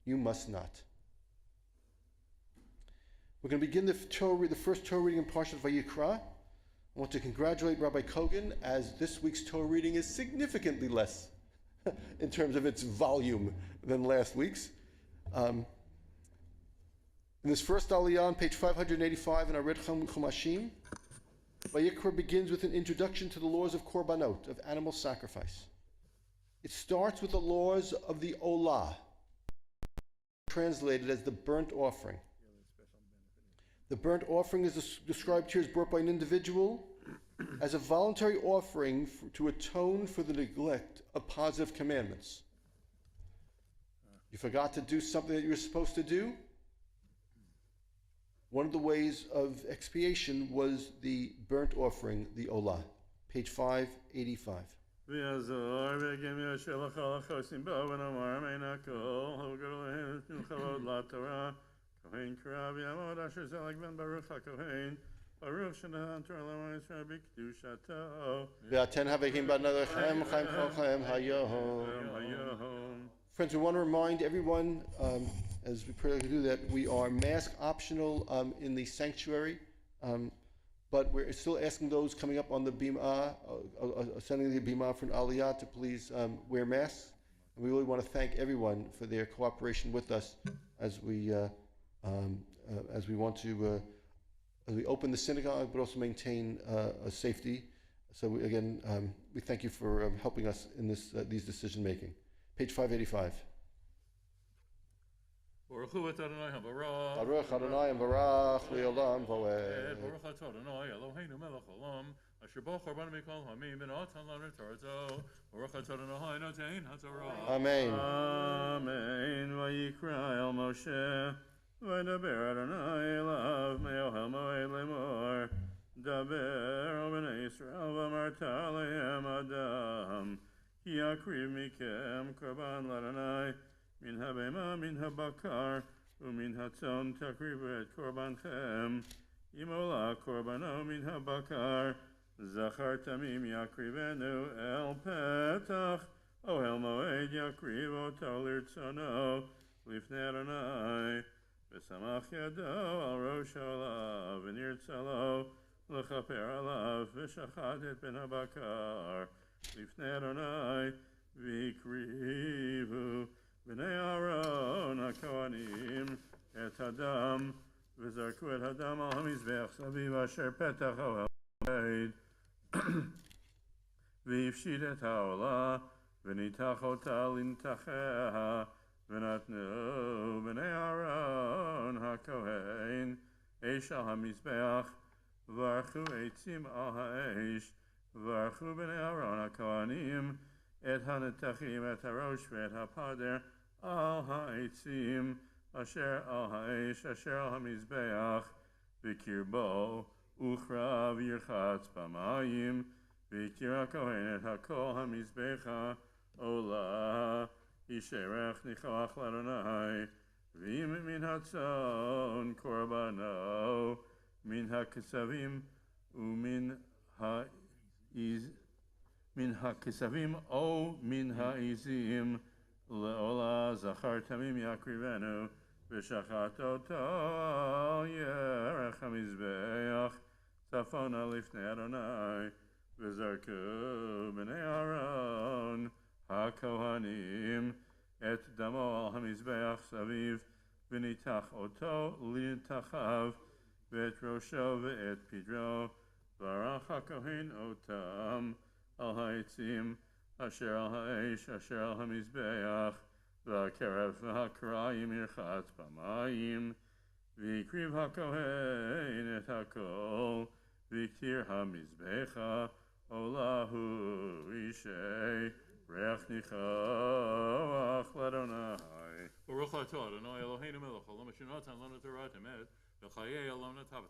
you must not. We're going to begin the first Torah reading in Parshat Vayikra. I want to congratulate Rabbi Kogan, as this week's Torah reading is significantly less in terms of its volume than last week's. In this first Aliyah on page 585 in our Red Chumashim, Vayikra begins with an introduction to the laws of Korbanot, of animal sacrifice. It starts with the laws of the Olah, translated as the burnt offering. The burnt offering is described here as brought by an individual as a voluntary offering to atone for the neglect of positive commandments. You forgot to do something that you were supposed to do. One of the ways of expiation was the burnt offering, the Olah. Page 585. Kohen Krav Yamod Asher Zelek Ben Baruch HaKohen Baruch Shanahan Torah Lama Yisrael B'Kedushato V'aten Haveikim B'Nadechem Chaim Chochem Hayom. Friends, we want to remind everyone, as we pray to do that, we are mask optional in the sanctuary, but we're still asking those coming up on the bima, sending the bima for an aliyah, to please wear masks. And we really want to thank everyone for their cooperation with us as we want to as we open the synagogue, but also maintain safety. So we thank you for helping us in these decision making. Page 585. Baruch Hu Adonai HaBarach Baruch Adonai Barach Le'olam Va'ed. Baruch Adonai Eloheinu Melech Olam Asher Bo Chorban Mikol Hamim V'Natan Lanu Torah Baruch Adonai Notein HaTorah. Amen. Amen. Vayikra El Moshe V'daber Adonai Elav Me'ohel Moed Lemor Daber O Bnei Yisrael V'amarta Lehem Adam Ki Yakriv Mikem Korban L'Adonai Min habema, min habakar, umin hatzon takriv et korbanchem. Imola korbano min habakar, zachar tamim yakrivenu el petach, ohel moed yakriv oto lirtzono, lifnei Adonai. V'samach yado al rosh olav, v'nirtzalo, l'chaper alav, v'shachat et ben habakar, lifnei Adonai, v'ikrivu. B'nei Aaron HaKohanim et Hadam v'zarku et Hadam al hamizbeach saviv asher petach ohel moed v'yifshit et ha'olah v'nitach ota lintacheha v'natnu b'nei Aaron HaKohen eish al hamizbeach v'archu eitzim al ha'eish v'archu b'nei Aaron HaKohanim et hanetachim et harosh v'et hapader al ha'etzim asher al ha'esh asher al hamizbeach v'kirbo uchra v'yirchatz b'mayim v'kir ha'kohen et ha'kol hamizbecha olah yisherech nichoach l'Adonai v'im min hatzon korbano min ha'kesavim u'min ha'iz min ha'kesavim o min ha'izim le'ola zachar tamim yakrivenu v'shachat oto yerech hamizbeach tzafona lifnei Adonai v'zarku b'nei Aaron ha'kohanim et damo al hamizbeach saviv v'nitach oto lintachav v'et rosho v'et pidro v'arach ha'kohen otam al ha'etzim asher al ha'esh asher al hamizbeach v'akerev v'hakrayim yirchatz b'mayim v'ikriv ha'kohen et ha'kol v'ktir hamizbecha olahu ishay reach nichoach l'Adonai. Baruch atah Adonai Eloheinu melech haolam asher natan lanu Torah emet v'chayei olam natav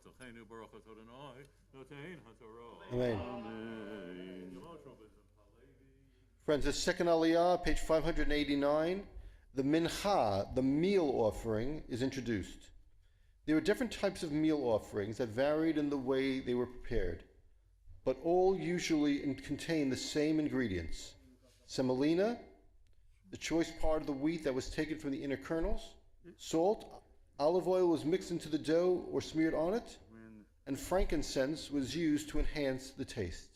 Baruch atah Adonai notein haTorah. Amen. Amen. Friends, the second aliyah, page 589, the mincha, the meal offering, is introduced. There were different types of meal offerings that varied in the way they were prepared, but all usually contain the same ingredients: semolina, the choice part of the wheat that was taken from the inner kernels, salt, Olive oil was mixed into the dough or smeared on it, When and frankincense was used to enhance the taste.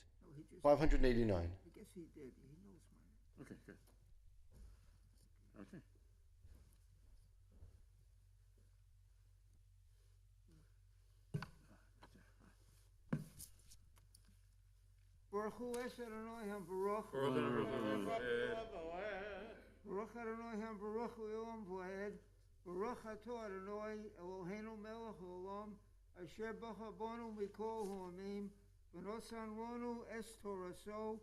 589. I guess he did. He knows my. okay, good. Okay. Baruch Hu es Adonai HaBaruch. Baruch Adonai HaBaruch Le'olam V'ed. Baruch Ato Adonai Eloheinu Melech Olam. Asher b'chabonu mikol ha'amim. V'nosan ronu es Toraso.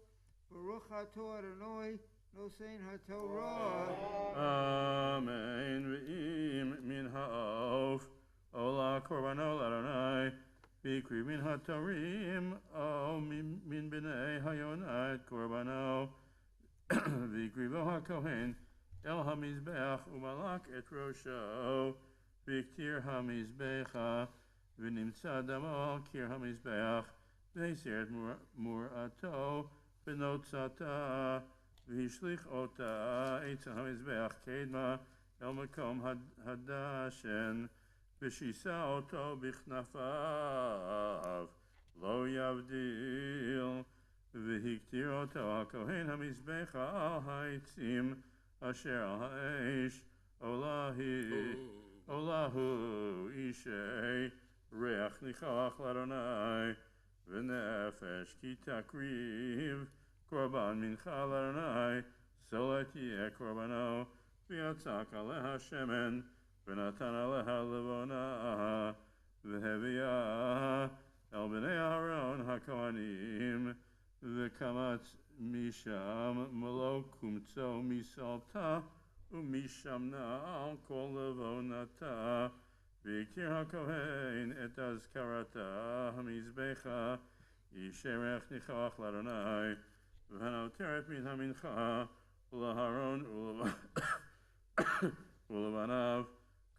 Baruch Ato Adonai Nosein HaTorah. Amen. V'im min ha'of. Ola korbanol Adonai. Vikri min ha'torim. O min b'nei hayonai korbano. Vikri vo ha'kohen. El hamizbeach umalak et rosho. Viktir hamizbecha. V'nimtza damo al kir hamizbeach. V'eseret murato. V'notzata. V'ishlich ota. Eitzel hamizbeach kedma. El makom hadashen. V'shisa oto bichnafaf. Lo yavdil. V'hiktir oto hakohen hamizbecha al haitzim. Asher al ha'esh. Olahu ishei. Reach nichach l'Adonai. V'nefesh ki takriv. Korban mincha l'Adonai. Solet yeh korbano. V'yatzak aleha shemen. V'natan aleha levona. V'heviyah. El b'nei Aaron hakohanim. V'kamatz misham. Malo kumtzo misalta. Umisham na'al kol levonata. V'ikir hakohen et azkarata hamizbecha. Yisherech nichach l'Adonai. V'hanoteret min hamincha. Ulaharon ulevanav.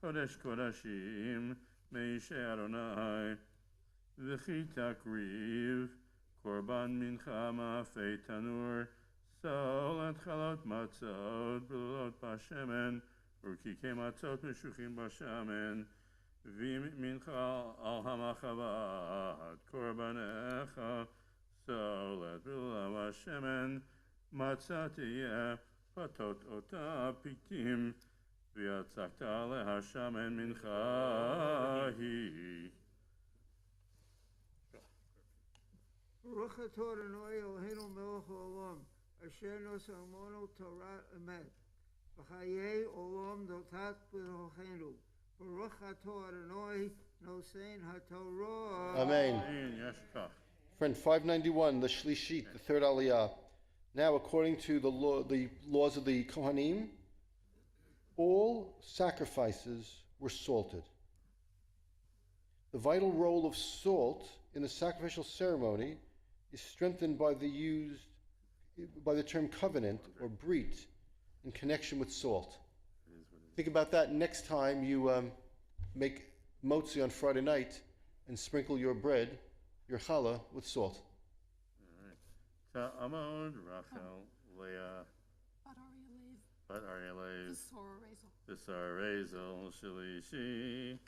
Kodesh kodashim. Meishe Adonai. V'chi takriv. Korban mincha ma'afei tanur. Sol et chalot matzot. B'lulot b'shemen. Urkikei matzot meshuchim b'shamen. V'mincha al hamachavat. Korbanecha. Sol et b'lulav b'shemen. Matzah tiyeh. Patot ota pikim. V'yatzakta aleha shamen mincha hi. Baruch Ato Adonai Eloheinu Melech Olam. Asher nosamonu Torah emet. V'chayei olam dotat b'tochenu. Baruch Ato Adonai Nosein HaTorah. Amen. Yeshkach. Friend, 591, the Shlishit, the third Aliyah. Now, according to the laws of the Kohanim, all sacrifices were salted. The vital role of salt in the sacrificial ceremony is strengthened by the term covenant or brit in connection with salt. Think about that next time you make motzi on Friday night and sprinkle your bread, your challah, with salt. Ta'amod Rachel Leah But are you Bat Aryalev The Sorah Razel. Visarezel Shalishi.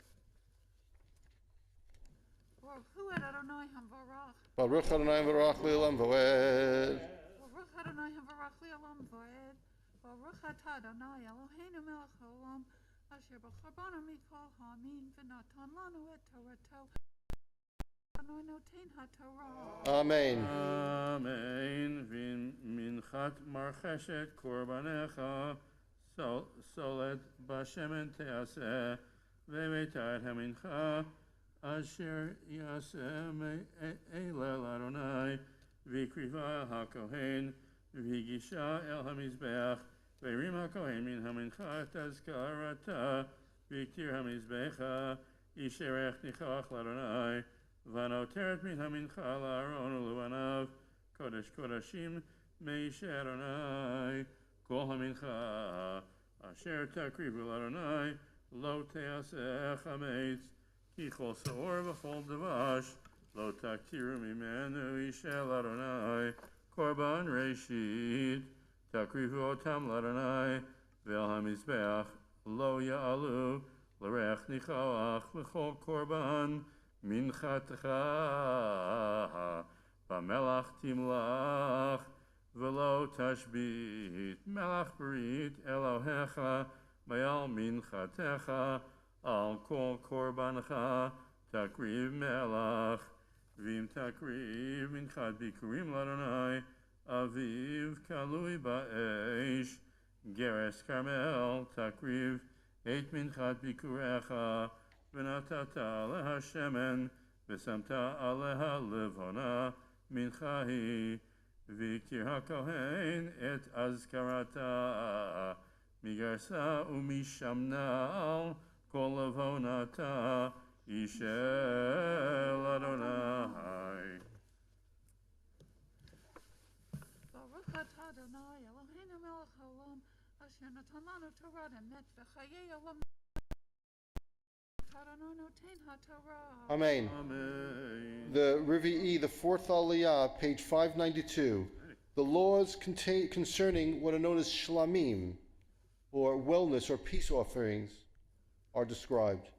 Who had Adonai Hamvarach? Baruch Adonai v'rach le'olam v'ed. Baruch Adonai Hamvarach Le'olam V'ed. Baruch Atah Adonai Eloheinu Melech Haolam. Asher b'charbanu mikol ha'amin v'natan lanu et Torato. Adonai notein ha'Torah. Amen. Amen. Vin minchat marcheshet korbanecha. Solet b'shemen te'aseh. Ve'veta et hamincha. Asher yaseh elel Adonai. V'kriva hakohen. V'higisha el hamizbeach. Ve'rim hakohen min hamincha tazkarata. V'ktir hamizbecha. Yisherech nichach l'Adonai. V'anoteret min hamincha la'aron ulevanav. Kodesh kodashim. Meishe Adonai. Kol hamincha. Asher takrivu l'Adonai. Lo te'aseh chametz. Ki chol sa'or v'chol devash. Lo taktiru mimenu ishel Adonai. Korban reishit. Takrivu otam l'Adonai. Ve'al hamizbeach. Lo ya'alu. לרח ניחוח לכל קורבן מנחתך במלח תמלח ולא תשבית מלח ברית אלוהיך מעל מנחתך על כל קורבנך תקריב מלח ואם תקריב מנחת ביקורים לאדוני אביב כלוי באש גרס כרמל תקריב את מנחת ביקוריך ונתת עליה שמן ושמת עליה לבונה מנחה היא והקטיר הכהן את אזכרתה מגרסה ומשמנה כל לבונתה היא של אדוני. ברוך אתה אדוני אלוהינו מלך העולם אשר נתן לנו תורת אמת וחיי עולם אדוני נותן התורה. Amen. Amen. The Rivi'i, the fourth Aliyah, page 592. The laws concerning what are known as shlamim, or wellness or peace offerings, are described.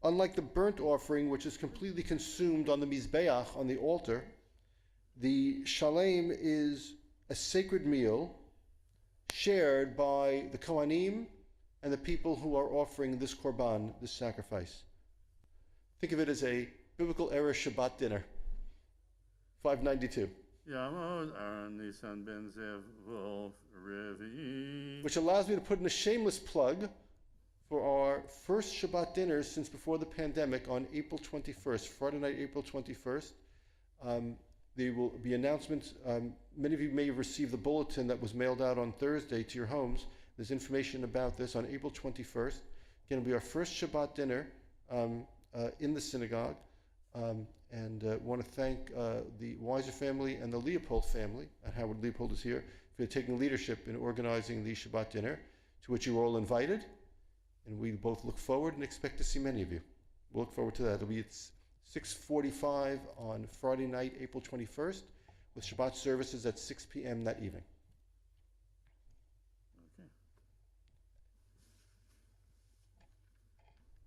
Unlike the burnt offering, which is completely consumed on the mizbeach, on the altar, the shalem is a sacred meal shared by the Kohanim and the people who are offering this korban, this sacrifice. Think of it as a biblical era Shabbat dinner. 592. Yamod Aaron Nisan Ben Zev Wolf Revi. Which allows me to put in a shameless plug for our first Shabbat dinner since before the pandemic on April 21st, Friday night, April 21st. There will be announcements. Many of you may have received the bulletin that was mailed out on Thursday to your homes. There's information about this on April 21st. Again, it'll be our first Shabbat dinner in the synagogue. And want to thank the Weiser family and the Leopold family, and Howard Leopold is here, for taking leadership in organizing the Shabbat dinner, to which you were all invited. And we both look forward and expect to see many of you. We'll look forward to that. It'll be at 6:45 on Friday night, April 21st, with Shabbat services at 6 p.m. that evening.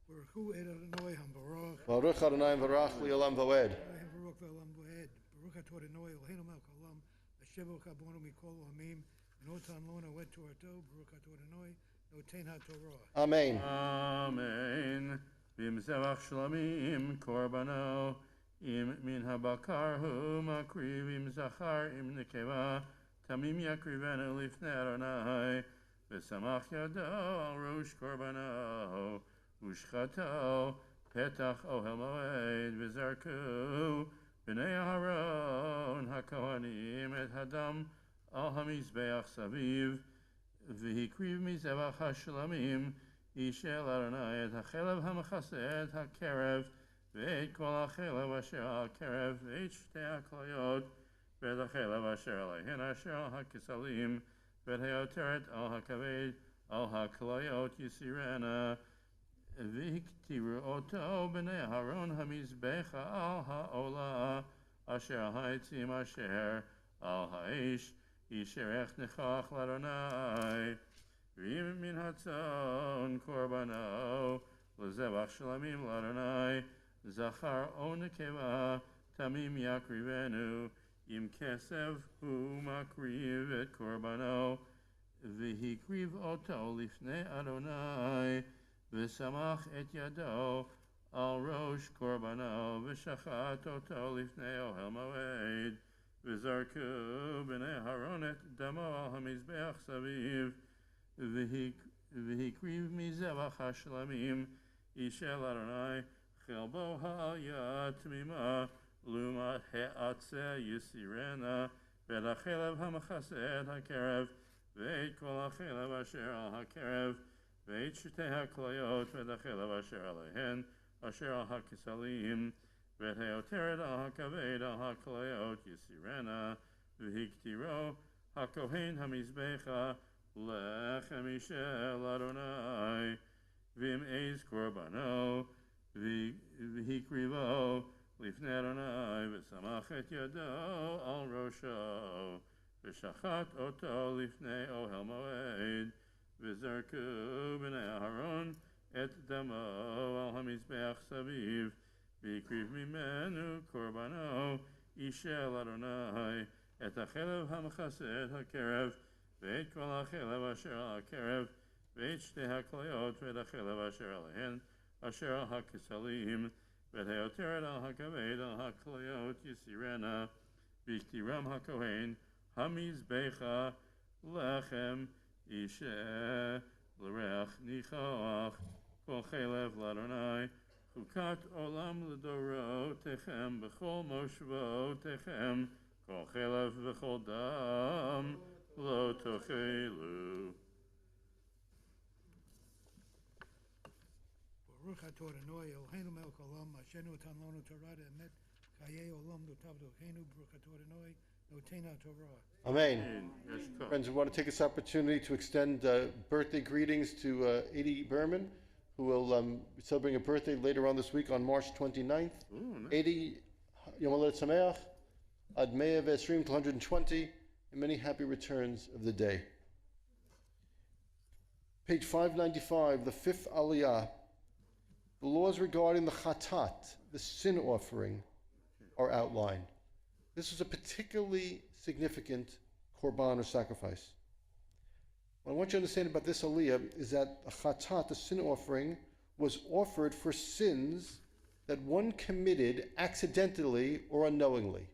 Baruch Adonai Hambarach. Baruch Adonai v'rach li'olam v'oed. Baruch Ve'olam V'oed. Baruch Atah Adonai Eloheinu melech haolam. Asher b'kabonu mikol ha'amim. V'notan lona wet Torato. Baruch Atah Adonai noten ha'torah. Amen. Amen. B'mzevach shlamim korbano. Im min habakar hu makriv im zachar im nekeva. Tamim yakrivenu lifnei Adonai. V'samach yado al rosh korbano. Ushchato petach ohel moed v'zarku b'nei Aharon hakohanim et hadam al hamizbeach saviv v'hikriv mizevach hashlamim ishel Adonai et hachelev hamachaseh et hakerev v'et kol hachelev asher al kerev v'et shtei haklayot v'et hachelev asher alehen asher al hakisalim v'et hayoteret al hakaved al haklayot yisirena Viktiru oto b'nei Aharon hamizbecha al ha'olah asher ha'etzim asher al ha'esh yisherech nechach l'Adonai v'im min hatzon korbano l'zevach shlamim l'Adonai zachar o nekeva tamim yakrivenu im kesev hu makriv et korbano v'hikriv oto lifnei Adonai V'samach et yado al rosh korbano v'shachat oto lifnei ohel moed v'zarku b'nei Aharon et damo al hamizbeach saviv v'hikriv mizevach hashlamim ishel Adonai chelbo ha'aliyah tmima lumat he'atzeh yisirena v'et hachelev hamachaseh et hakerev v'et kol hachelev asher al hakerev v'et shtei haklayot v'et hachelev asher alehen asher al hakisalim v'et hayoteret al hakaved al haklayot yisirena v'hiktiro hakohen hamizbecha lechem ishel Adonai v'im eiz korbano v'hikrivo lifnei Adonai v'samach et yado al rosho v'shachat oto lifnei ohel moed v'zarku b'nei Aharon את דמו על המזבח סביב, והקריב ממנו קורבנו, אישה לאדוני, את החלב המכסה את הקרב, ואת כל החלב אשר על הקרב, ואת שתי הכליות ואת החלב אשר עליהן, אשר על הכסלים, ואת היותרת על הכבד על הכליות יסירנה, והכתירם הכהן, המזבחה לחם אישה לריח ניחוח, כל חלב לאדוני, חוקת עולם לדורותיכם בכל מושבותיכם, כל חלב וכל דם לא תאכלו. ברוך אתה אדוני אלוהינו מלך העולם, אשר נתן לנו תורת האמת, חיי עולם נותב אלוהינו, ברוך אתה אדוני נותן התורה. Amen. Yes, Friends, we want to take this opportunity to extend birthday greetings to Edie Berman, who will be celebrating a birthday later on this week on March 29th. Edie, Yom Halelet Sameach, Ad 120 to 120, and many happy returns of the day. Page 595, the fifth Aliyah. The laws regarding the Chatat, the sin offering, are outlined. This was a particularly significant korban or sacrifice. What I want you to understand about this aliyah is that a chatat, the sin offering, was offered for sins that one committed accidentally or unknowingly.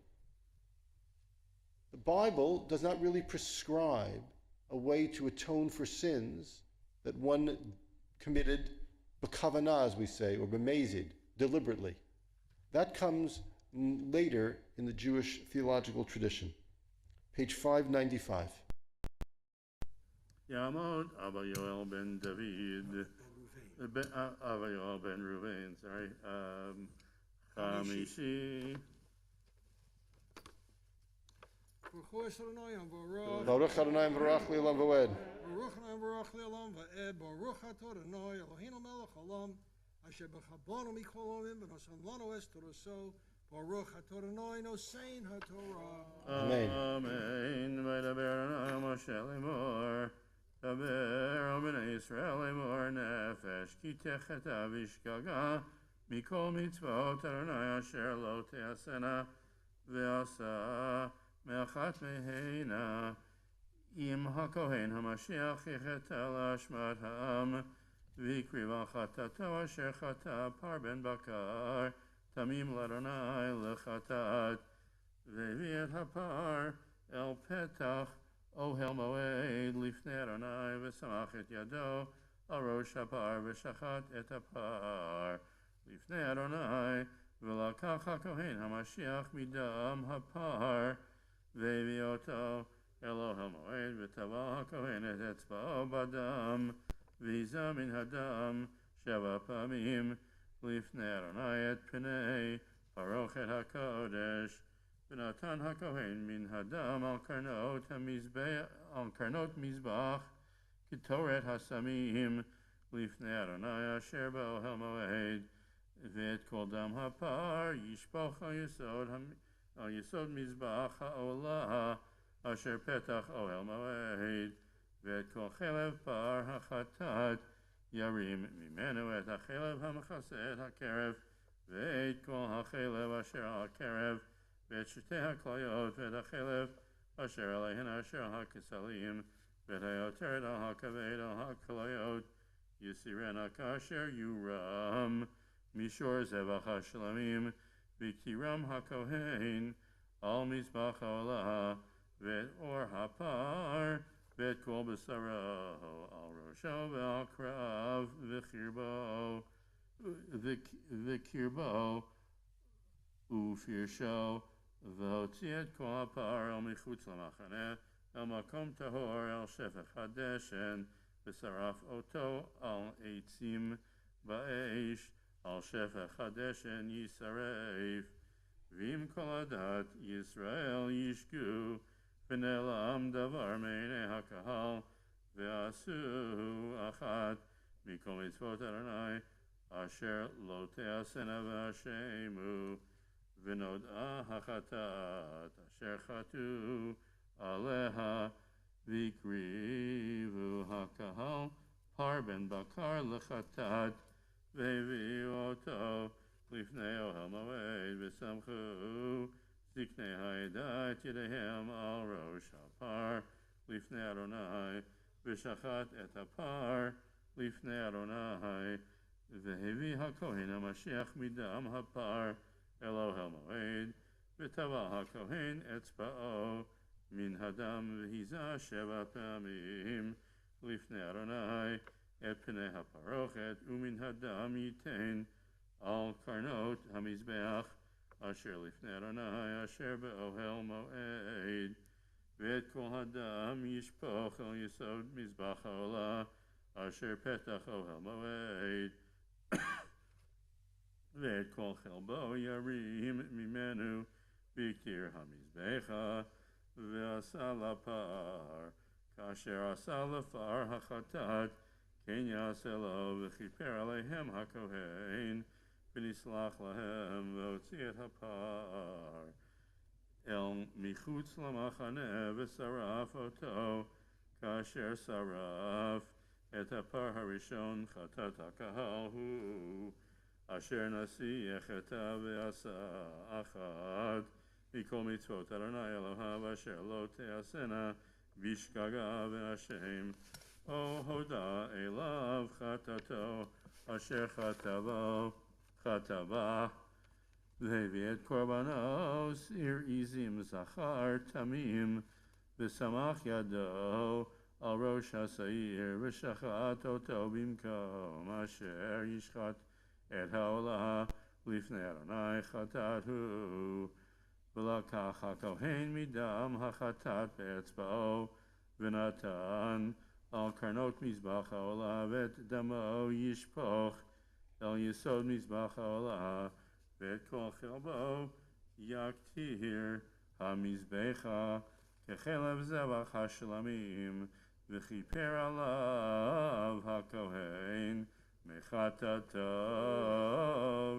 The Bible does not really prescribe a way to atone for sins that one committed b'kavanah, as we say, or b'mezid, deliberately. That comes later in the Jewish theological tradition. Page 595. Yamod Abba Yoel ben David, Abba Yoel ben Ruvain, sorry, Chamishi. Baruch Adonai v'rach li'olam v'ed. Baruch Adonai v'rach li'olam v'ed. Baruch atah Adonai Eloheinu melech haolam, asher b'chabonu mikol olim v'nosan lanu es toraso. Baruch atah Adonai nosein haTorah. Amen. Amen. V'daber Adonai Moshe lemor, daber o bnei Yisrael lemor nefesh, ki techeta v'ishgaga, mikol mitzvot Adonai asher lo te'asena ve'asa me'achat meheina, im hakohen hamashiach yichet al ashmat ha'am, v'ikriv al chatato asher chata par ben bakar, tamim l'Adonai l'chatat, v'evi et hapar el petach ohel moed lifnei Adonai v'samach et yado al rosh hapar v'shachat et hapar lifnei Adonai v'lakach hakohen hamashiach midam hapar v'evi oto el ohel moed v'tava hakohen et etzba'o badam v'yiza min hadam sheva pamim לפני אדוני את פני פרוכת הקודש, ונתן הכהן מן הדם על קרנות מזבח, קטורת הסמים, לפני אדוני אשר באוהל מועד, ואת כל דם הפר ישפוך על יסוד מזבח העולה, אשר פתח אוהל מועד, ואת כל חלב פר החטאת, ירים ממנו את החלב המכסה את הקרב, ואת כל החלב אשר על הקרב, ואת שתי הכליות ואת החלב אשר עליהן אשר על הכסלים, ואת היותרת על הכבד על הכליות, יסירנה כאשר יורם, מישור זבח השלמים, וכתירם הכהן על מזבח העולה, ואת אור הפר, ואת כל בשרו על ראשו ועל קרב וקרבו ופרשו, והוציא את כל הפר אל מחוץ למחנה, אל מקום טהור אל שפך הדשן, ושרף אותו על עצים באש, על שפך הדשן ישרף, ועם כל עדת ישראל ישגו, ונעלם דבר מעיני הקהל, ועשו אחת מכל מצוות אדוני, אשר לא תעשנה והשמו, ונודעה החטאת, אשר חטאו עליה, והקריבו הקהל פר בן בקר לחטאת, והביאו אותו לפני אוהל מועד, וסמכו זקני העדה את ידיהם על ראש הפר לפני אדוני, ושחט את הפר לפני אדוני, והביא הכהן המשיח מדם הפר אל אוהל מועד, וטבע הכהן אצבעו מן הדם, והיזה 7 פעמים לפני אדוני את פני הפרוכת, ומן הדם ייתן על קרנות המזבח אשר לפני אדוני אשר באוהל מועד, ואת כל הדם ישפוך על יסוד מזבח העולה אשר פתח אוהל מועד, ואת כל חלבו ירים ממנו בקיר המזבחה, ועשה לפר כאשר עשה לפר החטאת, כן יעשה לו, וכיפר עליהם הכהן, ונסלח להם, והוציא את הפר אל מחוץ למחנה, ושרף אותו, כאשר שרף את הפר הראשון חטאת הקהל הוא, אשר נשיא יחטא ועשה אחת מכל מצוות אדוני אלוהיו, אשר לא תעשנה בשגגה והשם, או הודה אליו חטאתו אשר חטא בה, והביא את קורבנו סיר עזים זכר תמים, ושמח ידו על ראש השעיר, ושחט אותו במקום אשר ישחט את העולה לפני אדוני חטאת הוא, ולקח הכהן מדם החטאת באצבעו, ונתן על קרנות מזבח העולה, ואת דמו ישפוך אל יסוד מזבח העולה, ואת כל חלבו יקטיר המזבחה כחלב זבח השלמים, וכיפר עליו הכהן מחטאתו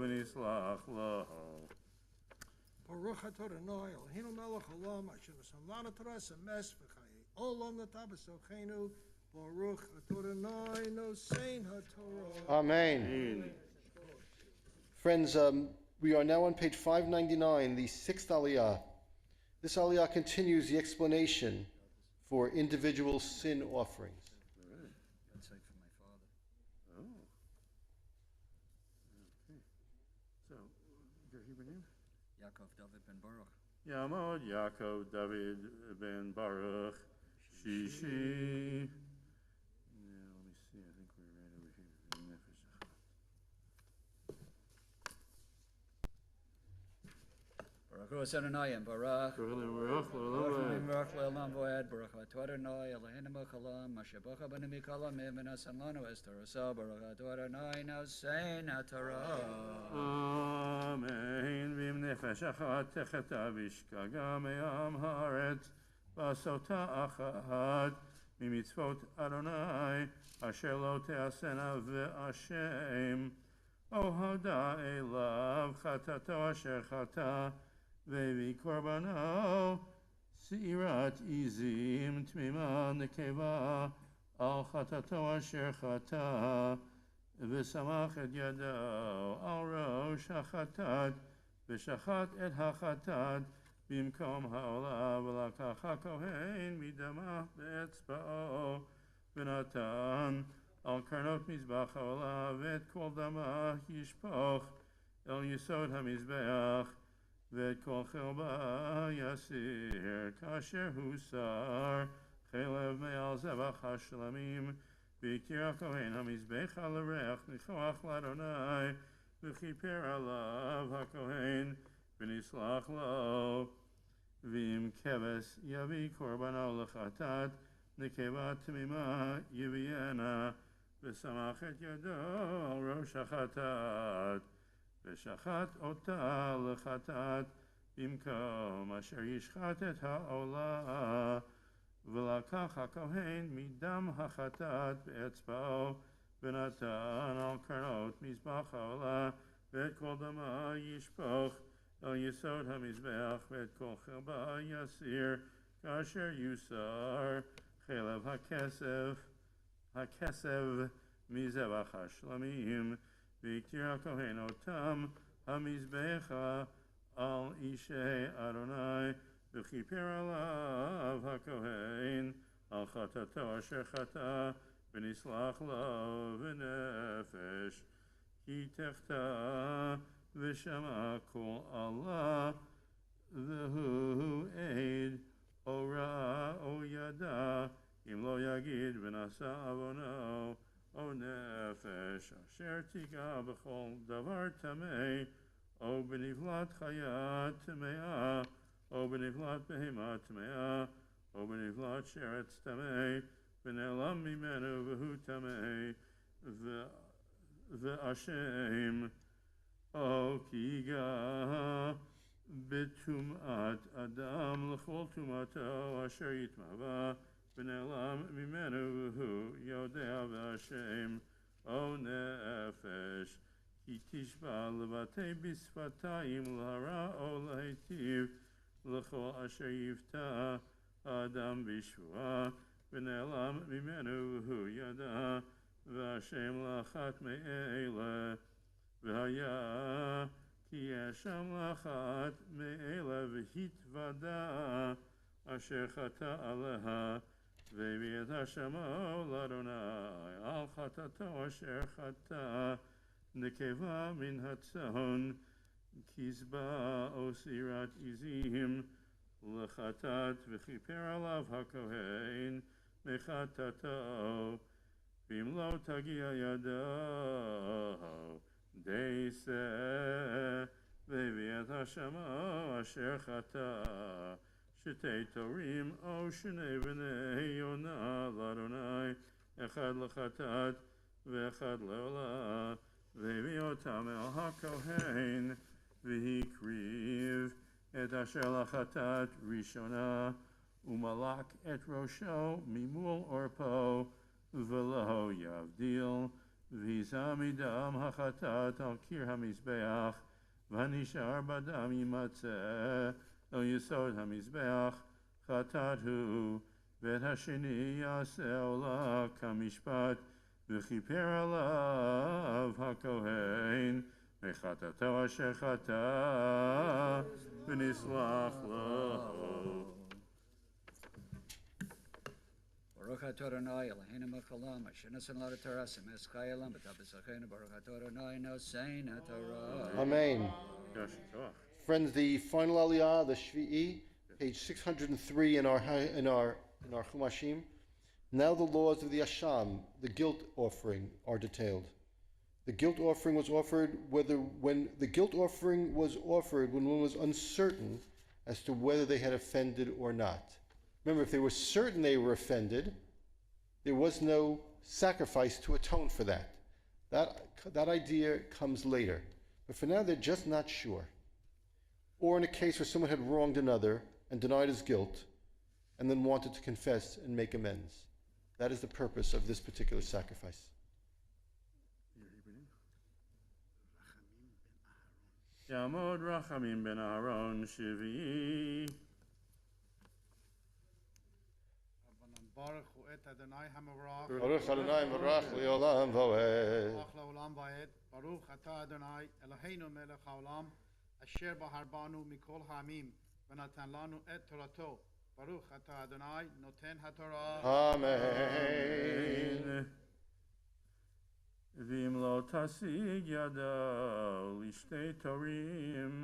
ונסלח לו. Baruch atah Adonai Eloheinu melech haolam asher natan lanu Torah emes v'chayei olam natan b'sochenu. Baruch atah Adonai nosein haTorah. Amen. Friends, we are now on page 599, the 6th Aliyah. This Aliyah continues the explanation for individual sin offerings. That's like for my father. Oh. Okay. So, your Hebrew name? Yaakov David ben Baruch. Yamod Yaakov David ben Baruch Shishi. Now, let me see. I think we're right over here. Baruch Hu Adonai and Baruch. Baruch le'olam voed. Baruch atah Adonai Eloheinu melech haolam asher bacha banu mikol hamim v'nasan lanu es Torah. Baruch atah Adonai nosein haTorah. Amen. V'im nefesh achat techeta v'ishkaga me'am haaretz v'asota achat mimitzvot Adonai asher lo te'asena ve'ashem o hoda elav chatato asher chata ve'vi korbano seirat izim tmima nekeva al chatato asher chata ושמח את ידו על ראש החטאת, ושחט את החטאת במקום העולה, ולקח הכהן מדמה באצבעו, ונתן על קרנות מזבח העולה, ואת כל דמה ישפוך אל יסוד המזבח, ואת כל חלבה יסיר, כאשר הוסר חלב מעל זבח השלמים, ויקטיר הכהן המזבח על הריח ניחוח לאדוני, וכיפר עליו הכהן ונסלח לו, ואם כבש יביא קורבנו לחטאת, נקבה תמימה יביאנה, ושמח את ידו על ראש החטאת, ושחט אותה לחטאת במקום אשר ישחט את העולה, ולקח הכהן מדם החטאת באצבעו, ונתן על קרנות מזבח העולה, ואת כל דמה ישפוך על יסוד המזבח, ואת כל חלבה יסיר, כאשר יוסר חלב הכסף, הכסף מזבח השלמים, והקטיר הכהן אותם המזבח על אישי אדוני, וכיפר עליו הכהן על חטאתו אשר חטא, ונסלח לו בנפש. כי תחטא ושמע קול אללה, והוא עד או ראה או ידע, אם לא יגיד ונשא עוונו או נפש, אשר תיגע בכל דבר טמא, או בנבלת חיה טמאה, או בנבלת בהמה טמאה, או בנבלת שרץ טמא, ונעלם ממנו והוא טמא, ואשם, או כי ייגע בטומאת אדם לכל טומאתו אשר יטמא בה, ונעלם ממנו והוא יודע ואשם, או נפש, כי תשבע לבטא בשפתיים להרע או להיטיב לכל אשר יפתע האדם בשבועה, ונעלם ממנו והוא ידע ואשם לאחת מאלה, והיה כי יש שם לאחת מאלה והתוודה אשר חטא עליה, והביא את אשמו לאדוני על חטאתו אשר חטא, נקבה מן הצאן, כזבח או סירת עזים לחטאת, וכיפר עליו הכהן מחטאתו, ואם לא תגיע ידו דייסה, והביא את אשמו אשר חטא, שתי תורים או שני בני יונה לאדוני, אחד לחטאת ואחד לעולה, והביא אותם אל הכהן, והקריב את אשר לחטאת ראשונה, ומלק את ראשו ממול עורפו, ולא יבדיל, והיזה מדם החטאת על קיר המזבח, והנשאר בדם יימצא אל יסוד המזבח, חטאת הוא, ואת השני יעשה עולה כמשפט, וכיפר עליו הכהן מחטאתו אשר חטא, ונסלח לו. Baruch atah Adonai Eloheinu melech haolam, asher natan לנו תורה שמח חיילים, ותבשרנו ברוך atah Adonai nosein haTorah. Amen. Yes, sure. Friends, the final aliyah, the Shvi'i, page 603 in our Chumashim. Now the laws of the Asham, the guilt offering, are detailed. The guilt offering was offered when one was uncertain as to whether they had offended or not. Remember, if they were certain they were offended, there was no sacrifice to atone for that. That idea comes later. But for now, they're just not sure. Or in a case where someone had wronged another and denied his guilt, and then wanted to confess and make amends. That is the purpose of this particular sacrifice. Yamod Rachamim ben Aaron Shvi'i. Baruch hu et Adonai hamarach. Baruch Adonai marach le'olam va'ed. Baruch le'olam va'ed. Baruch atah Adonai Eloheinu melech haolam, asher baharbanu mikol ha'amim, v'natan lanu et torato. Baruch atah Adonai noten haTorah. Amen. V'im lo tasig yado lishtei torim,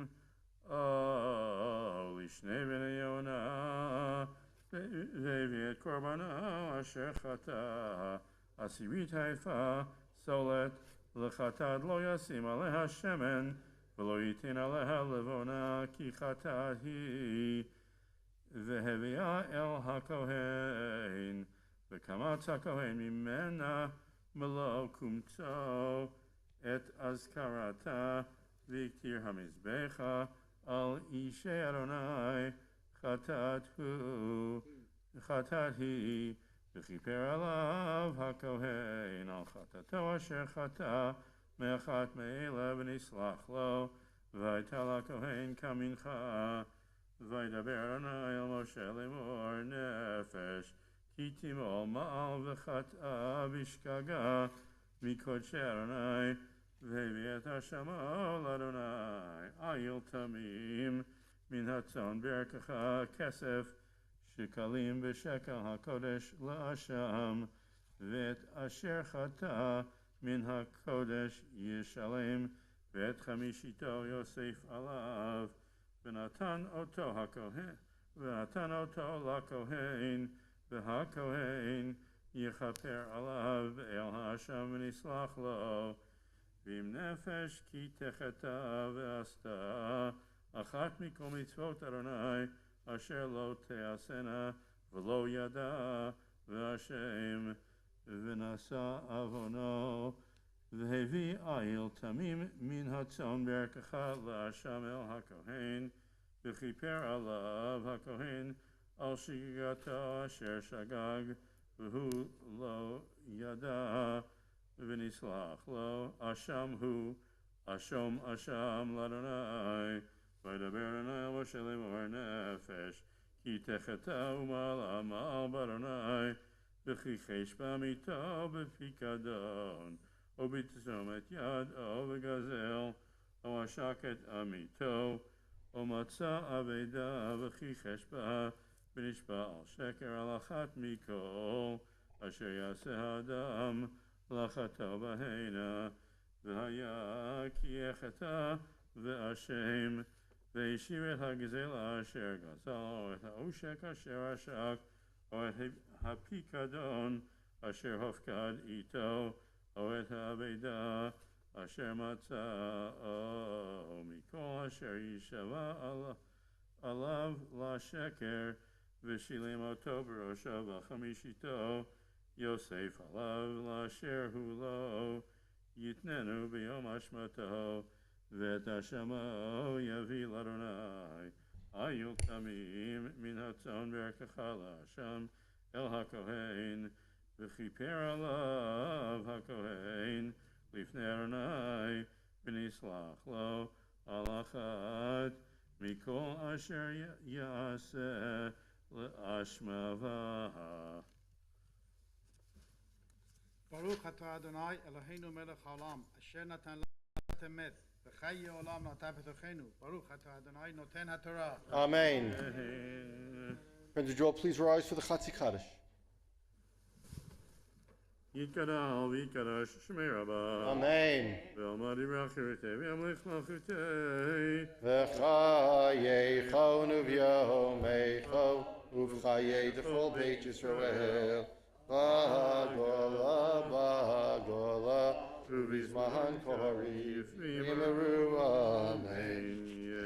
o lishnei bnei Yonah, והביא את קורבנו אשר חטא, עשירית היפה סולת, לחטאת לא ישים עליה שמן, ולא ייתן עליה לבונה, כי חטאת היא, והביאה אל הכהן, וקמץ הכהן ממנה מלוא קומצו, את אזכרתה, והקטיר המזבחה על אישי אדוני, חטאת היא, וכיפר עליו הכהן על חטאתו אשר חטא מאחת מאלה, ונסלח לו, והייתה לכהן כמנחה, וידבר אדוני אל משה לאמור, נפש כי תימול מעל וחטאה בשגגה מקודשי אדוני, והביא את השמו לאדוני, איל תמים מן הצאן ברכך כסף שקלים בשקל הקודש לאשם, ואת אשר חטא מן הקודש ישלם, ואת חמישיתו יוסיף עליו, ונתן אותו לכהן, והכהן יכפר עליו אל האשם ונסלח לו. ואם נפש כי תחטא ועשתה אחת מכל מצוות אדוני אשר לא תעשנה ולא ידע והשם ונשא עוונו, והביא איל תמים מן הצאן ברכך לאשם אל הכהן, וכיפר עליו הכהן על שגגתו אשר שגג והוא לא ידע, ונסלח לו. אשם הוא אשם לאדוני, וידבר אדוני אל משה לאמור נפש כי תחטא ומעלה מעל באדוני, וכי חשבה מיתו בפיקדון או בתשומת יד או בגזל או עשק את עמיתו או מצא אבדה, וכי חשבה ונשבע על שקר על אחת מכל אשר יעשה האדם לחטא בהנה, והיה כי יחטא ואשם, והשיב את הגזלה אשר גזל, או את העושק אשר עשק, או את הפיקדון אשר הופקד איתו, או את האבדה אשר מצא, או מכל אשר יישבע עליו לשקר, ושילם אותו בראשו בחמישיתו, יוסף עליו לאשר הוא לו, יתננו ביום אשמתו, ואת אשמו יביא לאדוני. איל תמים מן הצאן ברכך לאשם אל הכהן, וכיפר עליו הכהן לפני אדוני, ונסלח לו על אחת מכל אשר יעשה לאשמבה. ברוך אתה אדוני אלוהינו מלך העולם, אשר נתן לנו את האמת, וחיי העולם נטע בתוכנו. ברוך אתה אדוני נותן התורה. Amen. Friends, would you all please rise for the Chatzi Kaddish? יתגדל ויתקדש שמי רבה. Amen. ועמד יברח חירותי וימליך מלכותי. V'chayecho uvyomecho uvchaye d'chol Beit Yisrael. Bagola, bagola, uvizman korif, v'yimeru amen.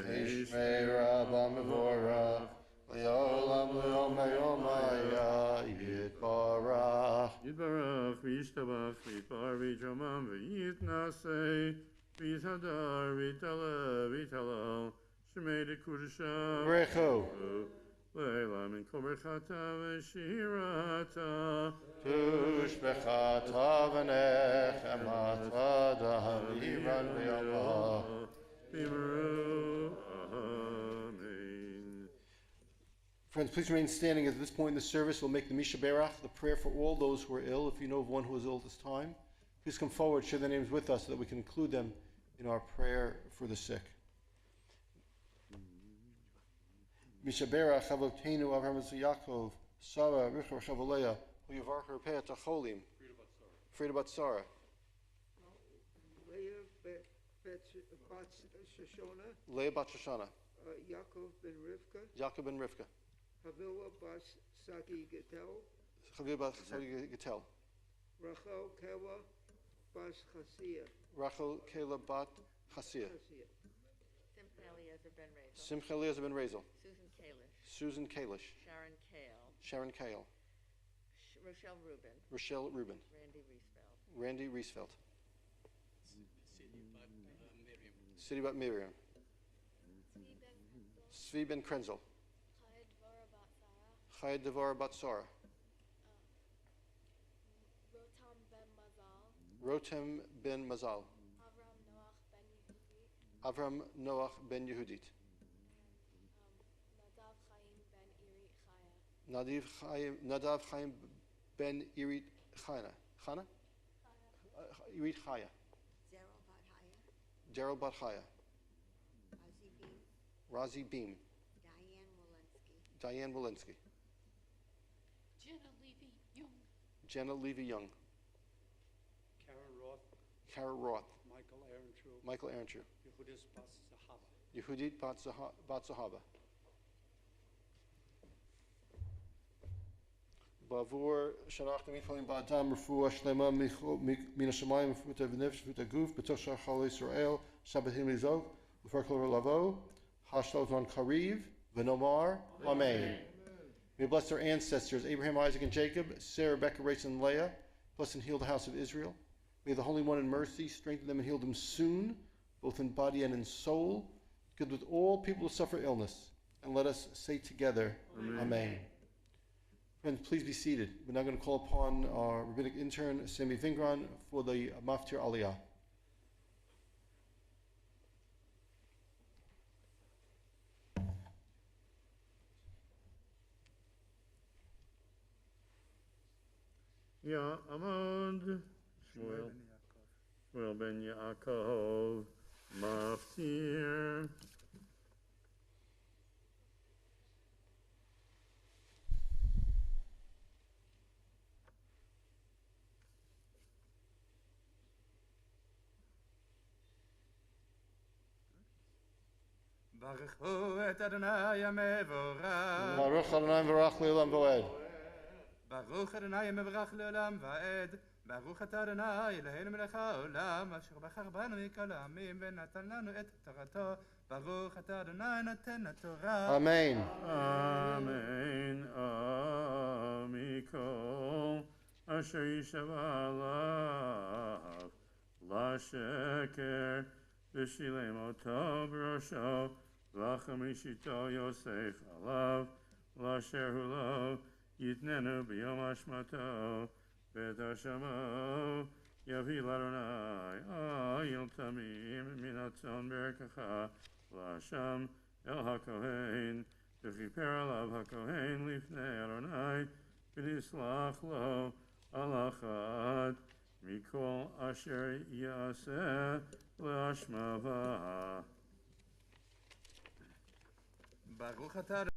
Yishmei rabba mevorach, le'olam le'omay omaya yitbarach. יתברך וישתבח ויתפאר ויתרומם ויתנשא ויתהדר ויתהלל שמי דקודשא Brecho. לעילא מן כל ברכתה ושירתה Tushbechata v'nechemata da'amiran v'yamah. Bimeru. Amen. Friends, please remain standing. At this point in the service, we'll make the Misha Berach, the prayer for all those who are ill. If you know of one who is ill at this time, please come forward, share their names with us so that we can include them in our prayer for the sick. Misha Berach, Avotenu, Avraham Yaakov, Sarah, Richard, Chavaleah, Uyavarcher, Peat, Acholim, Frida Bat Sarah, Leah Bet Shoshona, Leah Bat Shoshana, Yaakov ben Rivka, Yaakov ben Rivka, Havila Bas Saki Getel, Chavir Bat Gitel, Rachel Kewa Bas Chasia. Rachel Kayla Bat Chasia, Simcha Eliezer ben Razel. Simcha Eliezer ben Razel, Susan Kalish. Susan Kalish, Sharon Kale. Sharon Kale, Rochelle Rubin. Rochelle Rubin, Randy Riesfeld. Randy Riesfeld, City Bat Miriam, Svi Ben Krenzel, Chaya Devara Bat Sarah, Rotem Ben Mazal, Avram Noach Ben Yehudit, Nadav Chaim ben Irit Chana. Chana? Irit Chaya. Zero Bat Haya, Daryl Bat Chaya. Razi Beam, Razi Beam. Diane Walensky, Diane Walensky. Jenna Levy Young. Jenna Levy Young. Kara Roth, Kara Roth. Michael Aaron Michael Aronchu. Yehudis Bas Zahava. Yehudit Bat Zahava. Bavur Shanach Mitfalim Ba'adam Refuah Shlema Mina Shemayim Futa V'nefesh Futa Guf B'toch Shar Chol Yisrael Shabbat Him Lizov L'far Kol Lavo Hashlot on Kariv V'nomar Amen. May bless our ancestors Abraham, Isaac, and Jacob, Sarah, Rebecca, Rachel, and Leah. Bless and heal the house of Israel. May the Holy One in mercy strengthen them and heal them soon, both in body and in soul. Good with all people who suffer illness. And let us say together, Amen. Friends, please be seated. We're now going to call upon our rabbinic intern, Sami Vingran, for the Maftir Aliyah. Ya Amod Shmuel ben Yaakov Maftir. ברכו את אדוני המבורך. Baruch Adonai v'rach le'olam v'oed. ברוך אדוני המבורך לעולם ועד. ברוך אתה אדוני אלוהינו מלך העולם אשר בחר בנו מכל העמים ונתן לנו את תורתו. ברוך אתה אדוני נותן התורה. Amen. Amen. Amikol asher yishav alav lasheker v'shilem oto b'rosho v'acham ishito Yosef alav lasher hulo yitnenu b'yom hashmato v'et hashamo yavi l'Adonai ayil tamim min hatzon berkacha l'asham el hakohen v'chiper alav hakohen lifnei Adonai v'nislach lo alachad mikol asher yaseh le'ashmava. ברוך אתה אדוני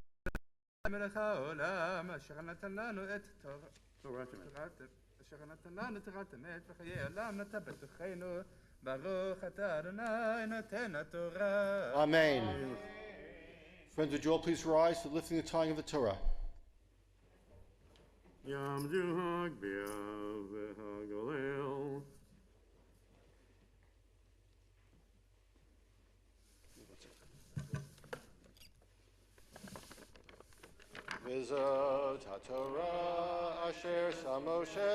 מלך העולם אשר נתן לנו את תורת אמת וחיי עולם נטע בתוכנו. ברוך אתה אדוני נותן התורה. Amen. Friends, would you all please rise for lifting the tongue of the Torah? Yamdu Hagbia v'Hagolel. V'zot HaTorah asher sam Moshe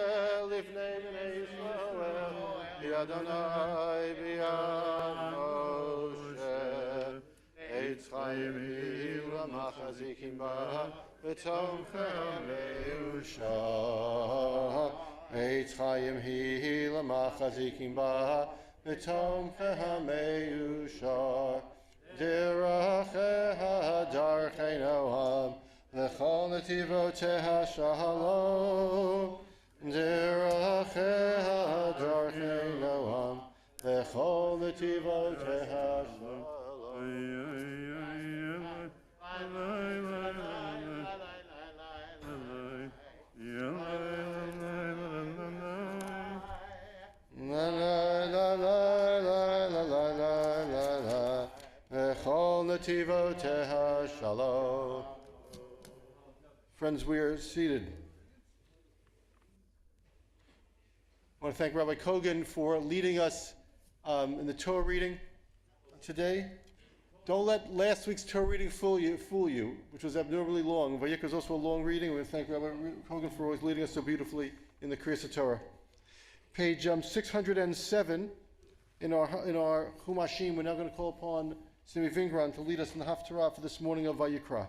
lifnei b'nei Yisrael b'Adonai b'yad Moshe Eitz Chaim l'machazikim ba v'tomchem le'usha Eitz Chaim l'machazikim ba v'tomchem le'usha Diracheha darchei noam V'chol netivoteha shalom Diracheha darchei noam V'chol netivoteha V'chol netivoteha shalom. Friends, we are seated. I want to thank Rabbi Kogan for leading us in the Torah reading today. Don't let last week's Torah reading fool you, which was abnormally long. Vayikra is also a long reading. We want to thank Rabbi Kogan for always leading us so beautifully in the Kriyas Torah. Page 607 in our Chumashim. We're now going to call upon Simi Vingran to lead us in the Haftarah for this morning of Vayikra.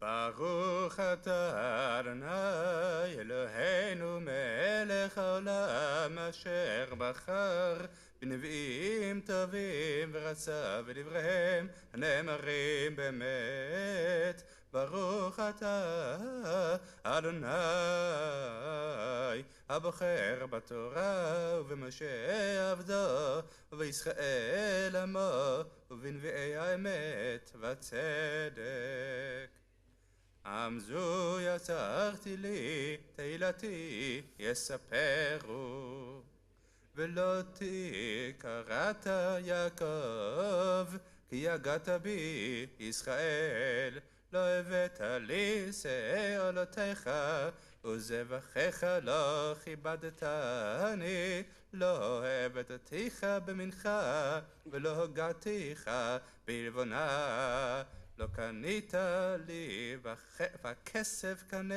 ברוך אתה אדוני אלוהינו מלך העולם אשר בחר בנביאים טובים ורצה בדבריהם הנאמרים באמת ברוך אתה אדוני הבוחר בתורה ובמשה עבדו ובישראל עמו ובנביאי האמת והצדק. עם זו יצרתי לי תהילתי יספרו ולא תקראת יעקב כי יגעת בי ישראל לא הבאת לי שעולותיך וזבחיך לא כיבדתני לא הבאתיך במנחה ולא הגעתיך בלבונה לא קנית לי בכסף קנה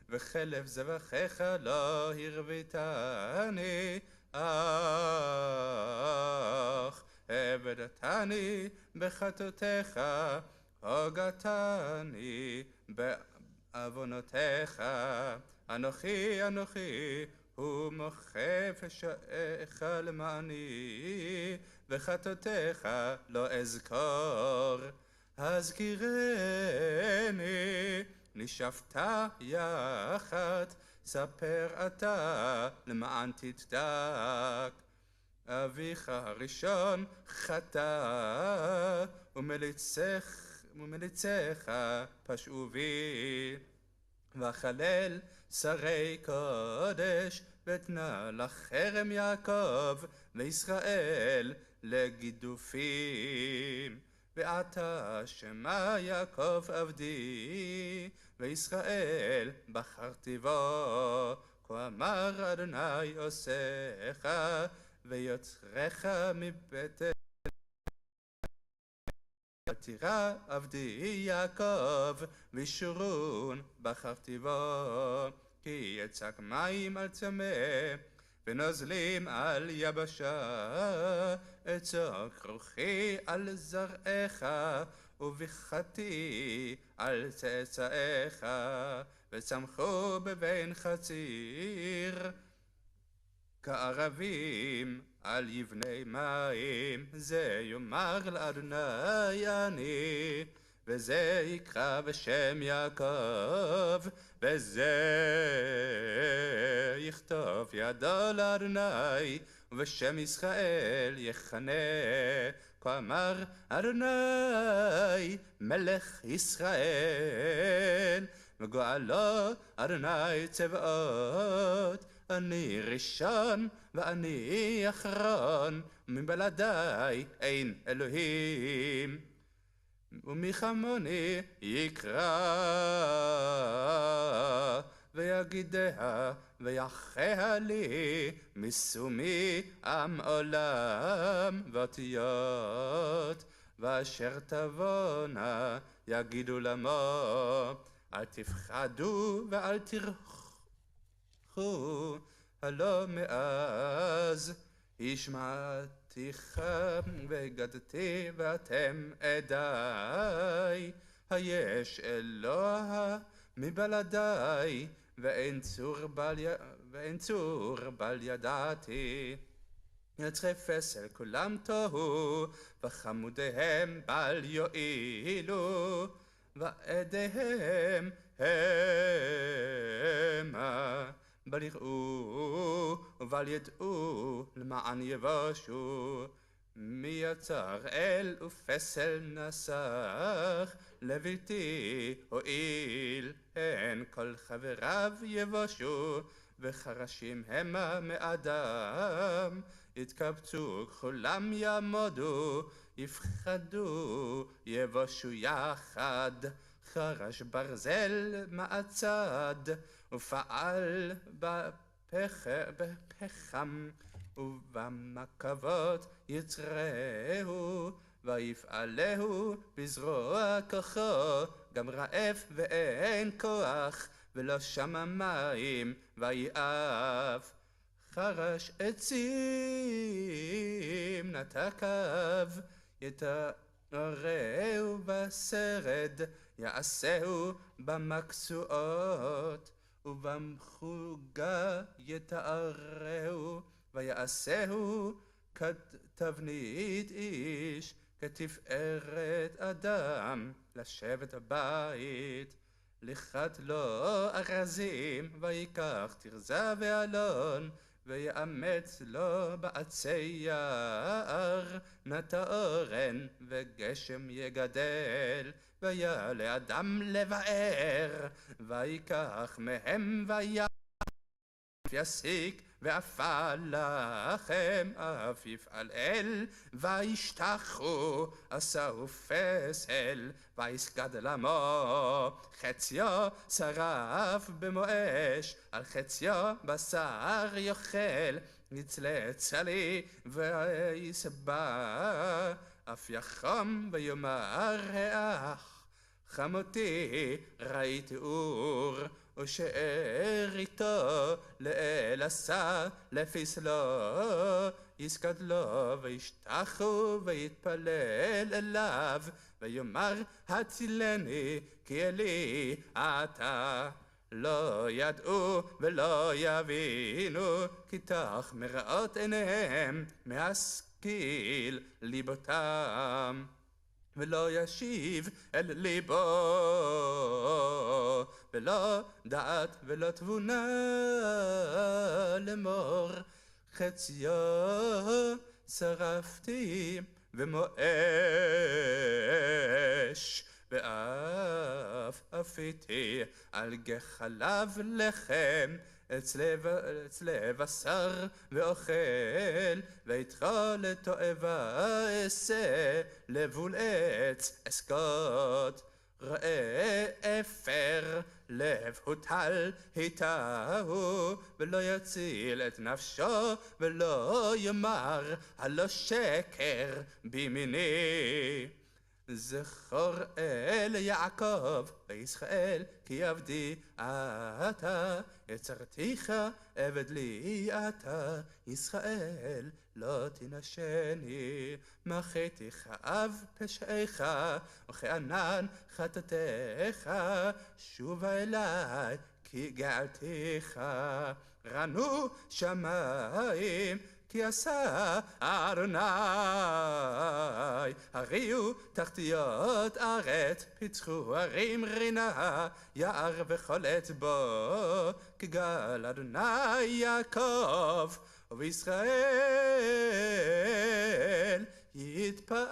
וחלב זבחיך לא הרביתני אך הבדתני בחטאותיך הוגתני בעוונותיך אנוכי הוא מוחה פשעיך למעני וחטאותיך לא אזכור הזכירני נשאפת יחד ספר אתה למען תצדק אביך הראשון חטא ומליציך פשעו בי וחלל שרי קודש ותנה לחרם יעקב וישראל לגידופים ועתה שמע יעקב עבדי וישראל בחרתי בו כה אמר אדוני עושך ויוצרך מבטן תירא עבדי יעקב וישורון בחרתי בו כי יצק מים על צמא ונוזלים על יבשה אצוק רוחי על זרעך וביכתי על צאצאיך וצמחו בבין חציר כערבים על יבני מים זה יאמר לאדוני אני וזה יקרא בשם יעקב וזה יכתוב ידו לאדוני ובשם ישראל יכנה כה אמר אדוני מלך ישראל וגואלו אדוני צבאות אני ראשון ואני אחרון מבלעדי אין אלוהים ומי כמוני יקרא ויגידיה ויחיה לי משומי עם עולם ואותיות ואשר תבונה יגידו למו אל תפחדו ואל תרחו הלא מאז השמעתיך והגדתי ואתם עדיי היש אלוה מבלעדי ואין צור בל ידעתי יצחי פסל כולם תוהו וחמודיהם בל יועילו ועדיהם המה בל יראו ובל ידעו למען יבושו מי יצר אל ופסל נסך לבלתי הועיל הן כל חבריו יבושו וחרשים המה מאדם יתקבצו כולם יעמודו יפחדו יבושו יחד חרש ברזל מהצד ופעל בפחם ובמקבות יצרהו ויפעלהו בזרוע כוחו גם רעב ואין כוח ולא שמה מים ויעף חרש עצים נתקיו יתערהו בסרד יעשהו במקצועות ובמחוגה יתערהו ויעשהו כתבנית איש כתפארת אדם לשבת הבית. לכת לו ארזים ויקח תרזה ואלון ויאמץ לו בעצי יער נטע אורן וגשם יגדל ויעלה אדם לבאר ויקח מהם ויסיק ואפה לכם אף יפעל אל וישתחו עשהו פסל ויסגד למו חציו שרף במו אש על חציו בשר יאכל נצלה צלי ויסבע אף יחם ויאמר האח חמותי ראיתי אור ושאר איתו לאל עשה לפסלו יסגד לו וישתחו ויתפלל אליו ויאמר הצילני כי אלי אתה לא ידעו ולא יבינו כי תח מראות עיניהם מהשכיל ליבותם ולא ישיב אל ליבו ולא דעת ולא תבונה לאמור חציו שרפתי במו אש ואף אפיתי על גחליו לחם אצלה בשר ואוכל ויתך לתועבה אעשה לבול עץ אסקוט ראה אפר לב הוטל היטהו ולא יציל את נפשו ולא יאמר הלא שקר בימיני זכור אל יעקב וישראל כי עבדי אתה יצרתיך עבד לי אתה ישראל לא תנשני מחאתיך אב פשעיך וכענן חטאתיך שובה אליי כי גאלתיך רנו שמיים כי עשה אדוני הריעו תחתיות ארץ פיצחו הרים רינה יער וחולת בו כי גל אדוני יעקב ובישראל יתפאר.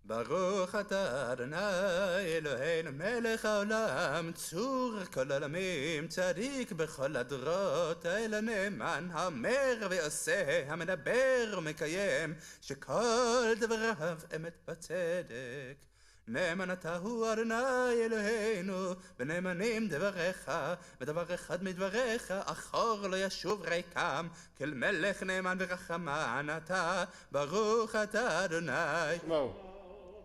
ברוך אתה אדוני אלוהינו מלך העולם צור כל עולמים צדיק בכל הדורות האל הנאמן האומר ועושה המדבר ומקיים שכל דבריו אמת בצדק נאמן אתה הוא אדוני אלוהינו ונאמנים דבריך ודבר אחד מדבריך אחור לא ישוב ריקם כל מלך נאמן ורחמן אתה ברוך אתה אדוני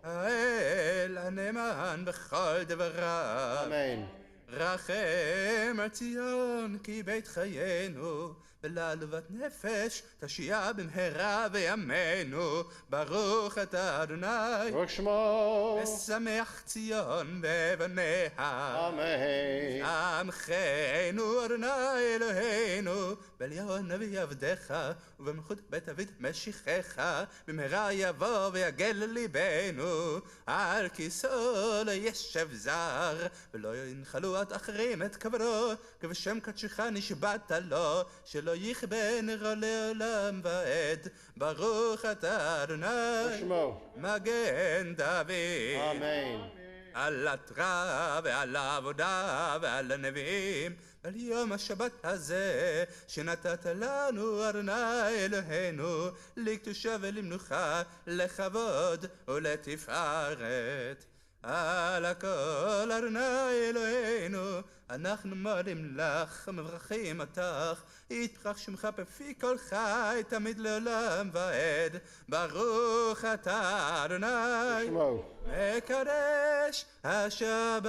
האל הנאמן בכל דבריו Amen. רחם על ציון כי בית חיינו ולעלובת נפש תשיע במהרה בימינו ברוך אתה אדוני Baruch Shemo. משמח ציון בבניה Amen. עמכנו אדוני אלוהינו באליהו הנביא עבדך ובמלכות בית דוד משיחך במהרה יבוא ויגל ליבנו על כיסאו לא ישב זר ולא ינחלו עד אחרים את כבודו כבשם קדשך נשבעת לו שלא יכבה נרו לעולם ועד ברוך אתה אדוני Baruch Shemo. מגן דוד Amen. על התורה ועל העבודה ועל הנביאים על יום השבת הזה שנתת לנו אדוני אלוהינו לקדושה ולמנוחה לכבוד ולתפארת על הכל אדוני אלוהינו אנחנו מודים לך ומברכים אותך יתברך שמך בפי כל חי תמיד לעולם ועד ברוך אתה אדוני Shemo. מקדש השבת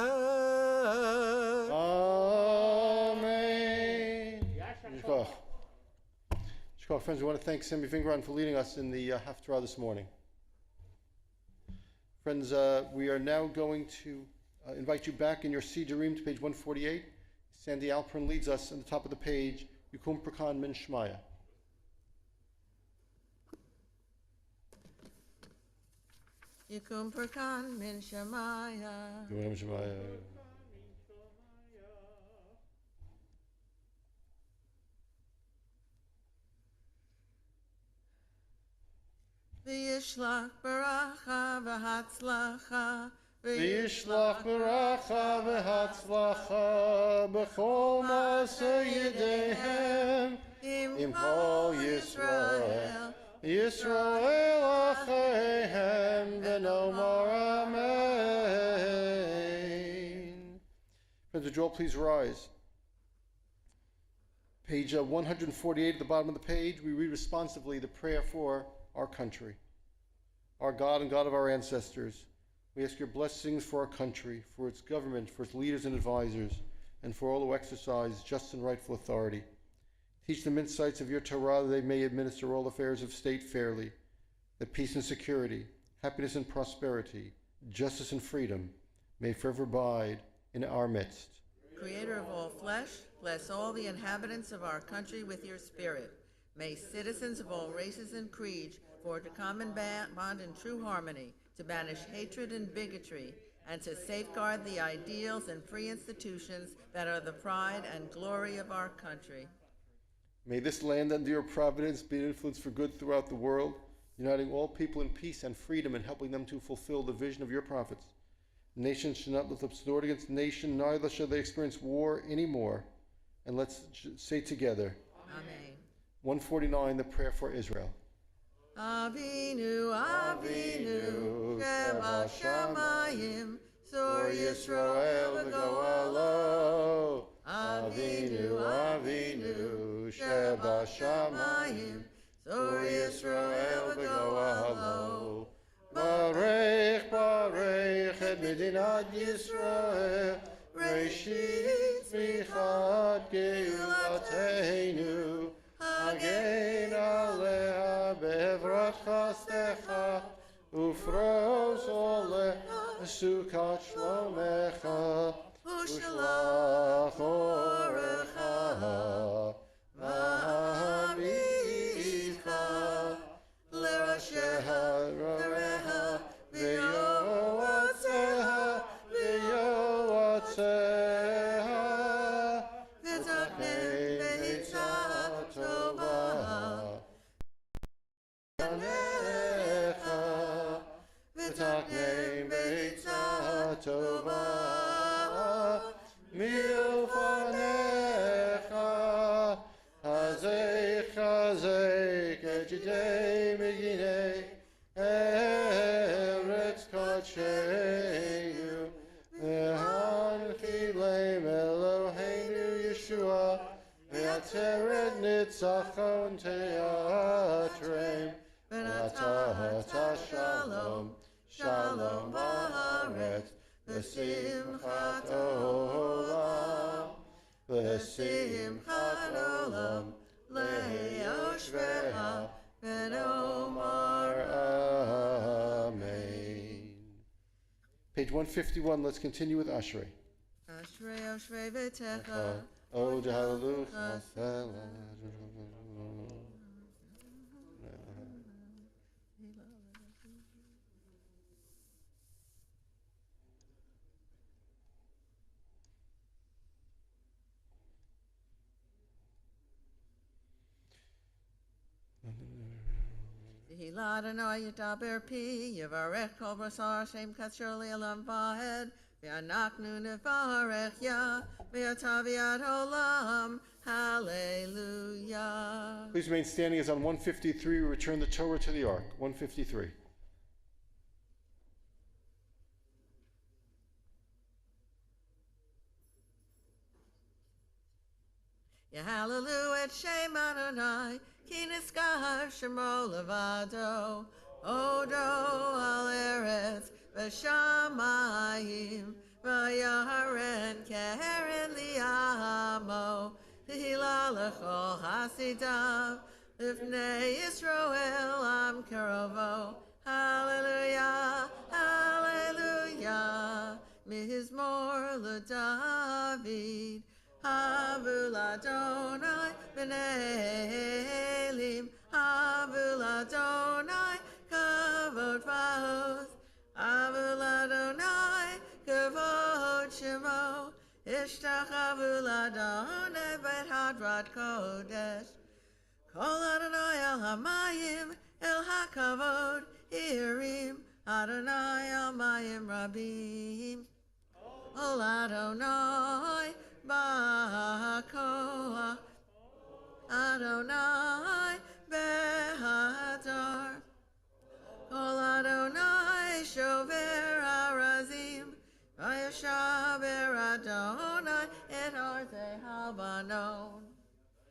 Amen. Yishkoch. Yishkoch, friends, we want to thank Sammy Vingran for leading us in the Haftarah this morning. Friends, we are now going to invite you back in your Sidurim to page 148. Sandy Alpern leads us on the top of the page, Yukum Prakan Min Shmaya. Yikum Perkan Min Shemaya. Yukum Shmaya. V'yishlach baracha v'hatzlacha. V'yishlach baracha v'hatzlacha b'chol ma'aseh yedehem im kol Yisrael. Yisrael acheihem v'nomar amen. Friends, would you all please rise? Page 148 at the bottom of the page, we read responsively the prayer for our country. Our God and God of our ancestors, we ask your blessings for our country, for its government, for its leaders and advisors, and for all who exercise just and rightful authority. Teach them insights of your Torah that they may administer all affairs of state fairly, that peace and security, happiness and prosperity, justice and freedom may forever abide in our midst. Creator of all flesh, bless all the inhabitants of our country with your spirit. May citizens of all races and creeds forge a common bond in true harmony to banish hatred and bigotry and to safeguard the ideals and free institutions that are the pride and glory of our country. May this land under your providence be an influence for good throughout the world, uniting all people in peace and freedom and helping them to fulfill the vision of your prophets. Nations should not lift up sword against nation, neither shall they experience war anymore. And let's say together, Amen. 149, the prayer for Israel. Avinu, Avinu, Shema Shamayim, Zor Yisrael v'goalo. Avinu, Avinu, Sheba Shamayim, Zor Yisrael v'goalo. Barech, Barech, et Medinat Yisrael, Reshit Tzmichat Geulatenu, Hagen Aleha Be'evrat Chastecha, Ufros Oleh Sukat Shlomecha, Ushlach Orecha, V'hamicha, L'rasheha, L'reha, V'yoatzeha, V'yoatzeha, V'tachnei Beitza Tova, V'tachnei Beitza Tova, Milfanecha, Hazek, Hazek, Ejidei Meginei, Eretz Kodshenu, V'hanchilem Eloheinu Yeshua, V'ateret Nitzachon Teatrem, V'atata Shalom, Shalom Ba'aretz, V'simchat Olam, V'simchat Olam, Le'yoshveha, V'nomar Amen. Page 151, let's continue with Ashrei. Ashrei, Ashrei V'techa, Oh, Hallelujah. Tehillah Adonai Yitaber Pi, Yevarech Kol Basar Shem Katsher Le'olam Vahed, V'anachnu Nevarech Ya, V'yataviat Olam, Hallelujah. Please remain standing as on 153 we return the Torah to the Ark. 153. Yehallelu et Shem Adonai, Ki niskar Shemo Levado, Odo al Eretz V'shamayim, V'yaharen Keren Li'amo, Tehillah L'chol Hasidav, L'fnei Yisroel Am Kerovo, Hallelujah, Hallelujah, Mizmor LeDavid, b'nei Elim, Havul Adonai, Kavod Va'oz, Havul Adonai, Kavod Shemo, Ishtachavu Adonai, Bet Hadrat Kodesh, Kol Adonai El Hamayim, El HaKavod, Irim, Adonai El Mayim Rabim, Ol Adonai, Ba'akoach, Adonai, Behadar, Kol Adonai, Shover Harazim, Vayashaber Adonai, Et Arze Halbanon,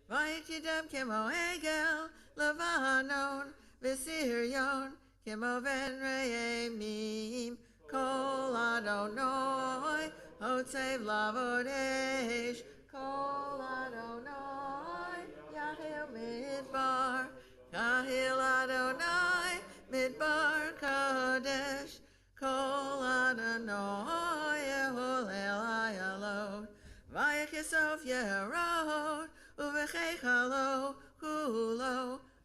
Vayikidem Kimo Egel, Levanon, Visirion, Kimo Ben Re'emim, Kol Adonai, Hotzev Lavodesh, Kol Adonai, Yahil Midbar, Kahil Adonai, Midbar Kadesh, Kol Adonai, Yehol El Ayalot, Vayakisof Yerod, Uvechechalo, Kulo,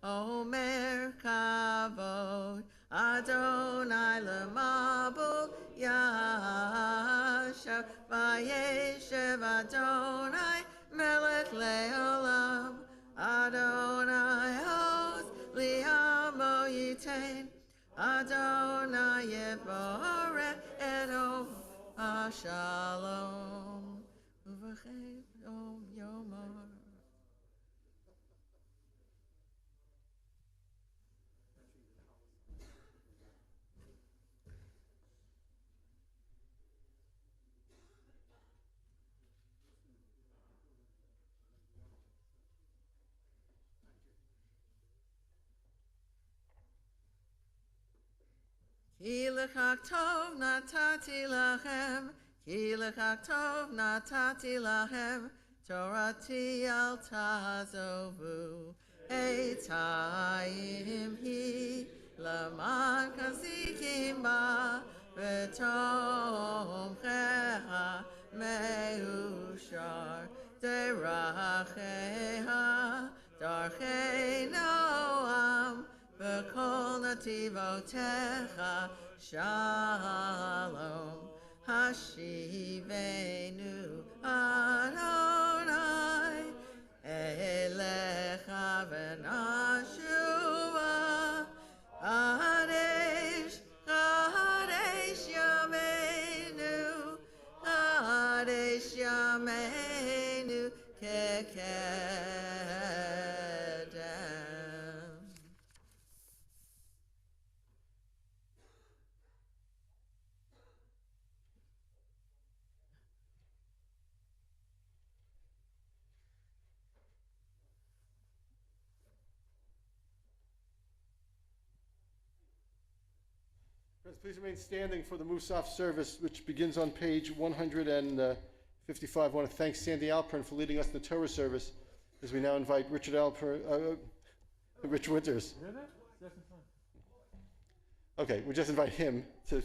Omer Kavod, Adonai Lemabul Yashav, Vayeshev Adonai Melech Leolam, Adonai Oz Liamo Yitain, Adonai Yevorech Edom Shalom, Uvechei Yom Yomar. Ki lechak tov natati lachem, ki lechak tov natati lachem, Torati al tazovu, eitayim hi, laman kazikim ba, v'tom cheha meushar, deracheha, darchei noam, V'kol nativotecha shalom, hashivenu Adonai, elecha v'nashuva, Kadesh, Kadesh Yameinu, Kadesh Yameinu, Kekedem. Friends, please remain standing for the Musaf service, which begins on page 155. I want to thank Sandy Alpern for leading us in the Torah service, as we now invite Richard Winters. Okay, we just invite him to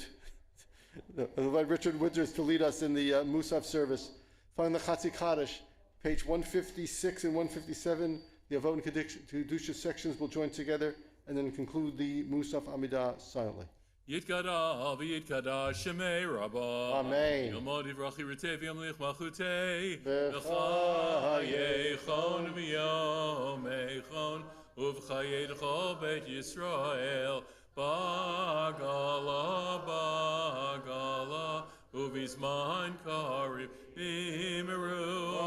invite Richard Winters to lead us in the Musaf service. Find the Chatzi Kaddish, page 156 and 157. The Avot and Kedusha sections will join together and then conclude the Musaf Amidah silently. Yitkada v'yitkada Shemei Rabbah. Amen. Yomod ivrachi retev yamlich malchutei. V'chayeichon V'chayeichon v'yomeichon. Uv'chayeichon bet Yisrael. Bagala, bagala. Uv'izman karib imeru.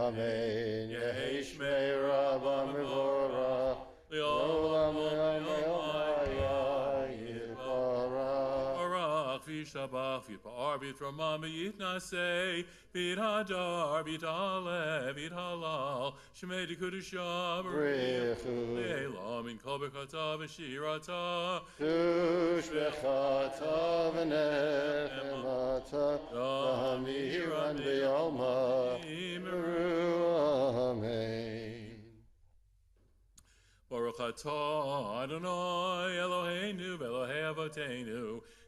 Amen. Yehi Shmei Rabbah Mevorach. Le'olam Shabbat, V'par, V'tramam, V'yitnasei, V'hadar, V'alev, V'halal, Shemei Dekudusha, B'rechu, Le'elam, in Kol B'chata, V'shirata, Tush V'chata V'nechemata, V'hamiran V'yalma, Meru, Amen. Baruch atah Adonai Eloheinu v'Elohei Avoteinu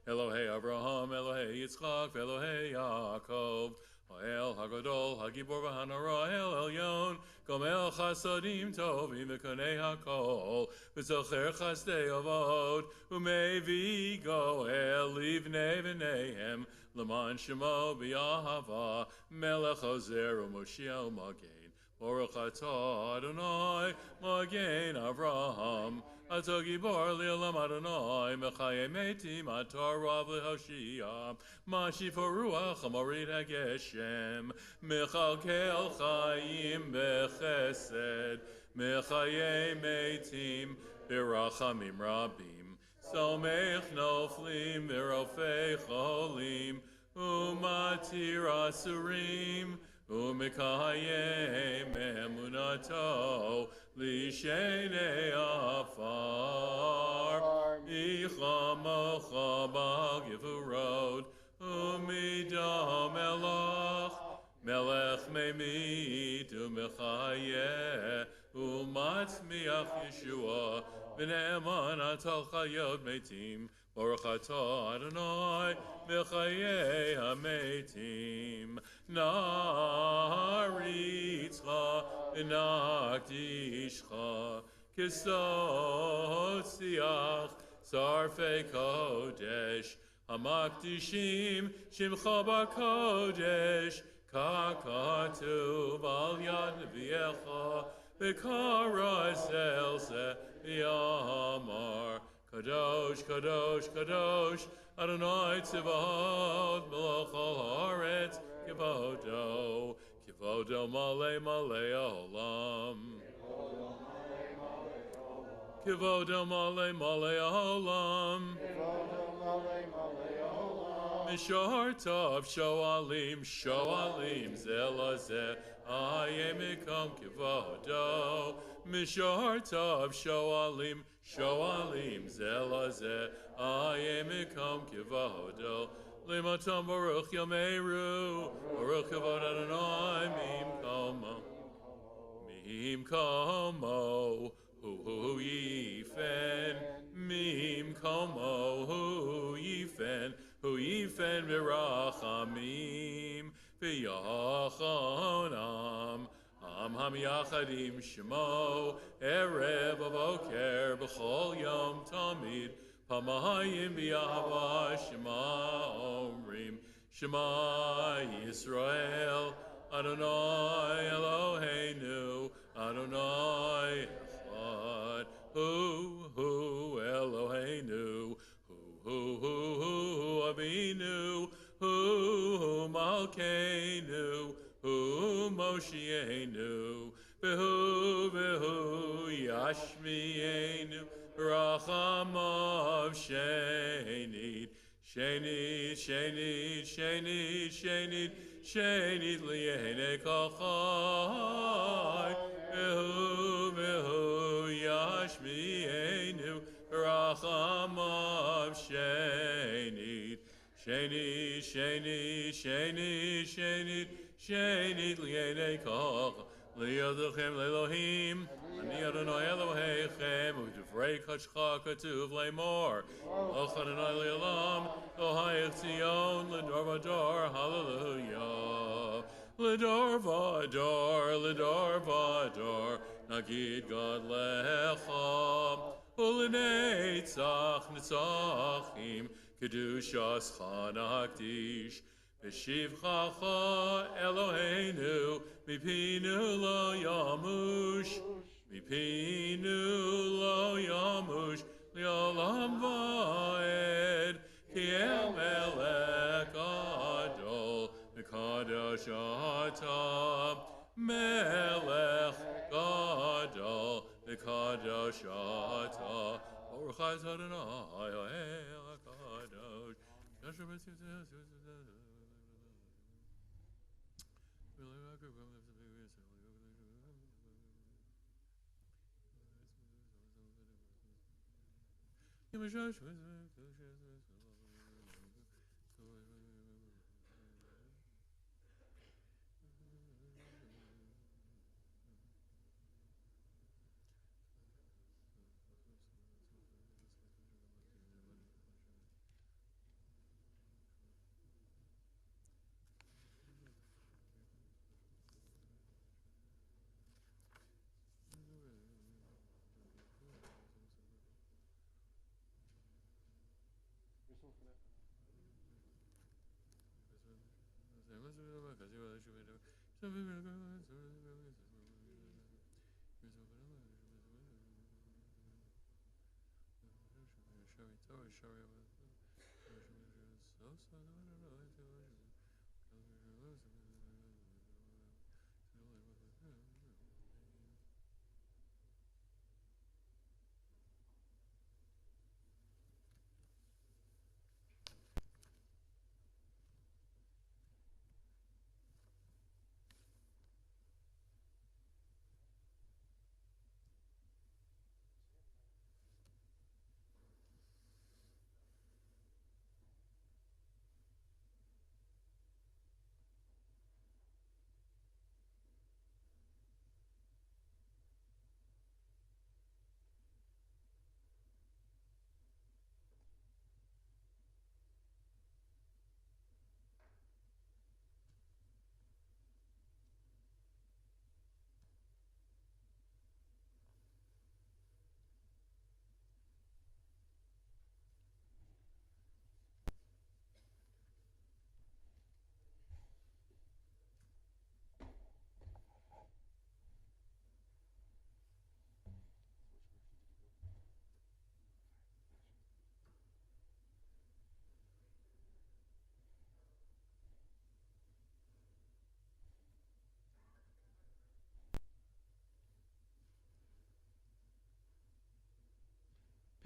Elohei Avraham Elohei Yitzchak v'Elohei Yaakov האל הגדול, הגיבור והנורא, אל עליון, גומל חסדים טובים וקונה הכל, וזוכר חסדי אבות, ומביא גואל לבני בניהם, למען שמו באהבה, מלך עוזר ומושיע ומגן. ברוך אתה אדוני, מגן אברהם, אתה גיבור לעולם אדוני, מחיי מתים אתה רב להושיע, משיב הרוח ומוריד הגשם, מכלכל חיים בחסד, מחיי מתים ברחמים רבים, סומך נופלים ורופא חולים, ומתיר אסורים, ומקיים אמונתו לשני עפר, יחמוך בגבורות, ומידו מלך ממית ומחיה, ומצמיח ישוע, ונאמן אתה חיות מתים, ברוך אתה אדוני מחיי המתים. נעריצך ונקדישך כסוד שיח שרפי קודש, המקדישים שמך בקודש, ככתוב על יד נביאך, וכרז אל זה ויאמר, קדוש קדוש קדוש אדוני צבאות מלך כל הארץ, כבודו כבודו מלא מלא העולם, כבודו מלא מלא העולם, משרתיו שואלים שואלים זה לזה, איה מקום כבודו, משרתיו שואלים שואלים זה לזה, איה מקום כבודו, למתם ברוך יאמרו, ברוך כבוד אדוני ממקומו, hu yifen mimkomo, hu yifen mirachamim v'yachonam, ham yachadim shmo, erev avoker b'chol yom tamid, pamayim b'yahava shema omrim, Shema Yisrael, Adonai Eloheinu, Adonai Echad, Hu Eloheinu, Hu Avinu, Hu Malkeinu, Hu Moshienu, Behu Yashmienu, Rachamav Shenit, Shenit li'enei kachai, Behu yashmi'enu, rachamav Shenit li'enei kachai, li'yodochem le'Elohim, Ani Adonai Elohechem, u'divrei kachcha katuv le'mor, Och Adonai le'olam, Ohayich Tzion, l'dor vador, hallelujah. L'dor vador, nagid God lecha, u'lenetzach netzachim, kedushas chanakdish, V'shivchacha Eloheinu, mipinu lo yamush, li'olam va'ed, ki el melech gadol, mekadosh ata, melech gadol, mekadosh ata, Baruch atah Adonai, el kadosh,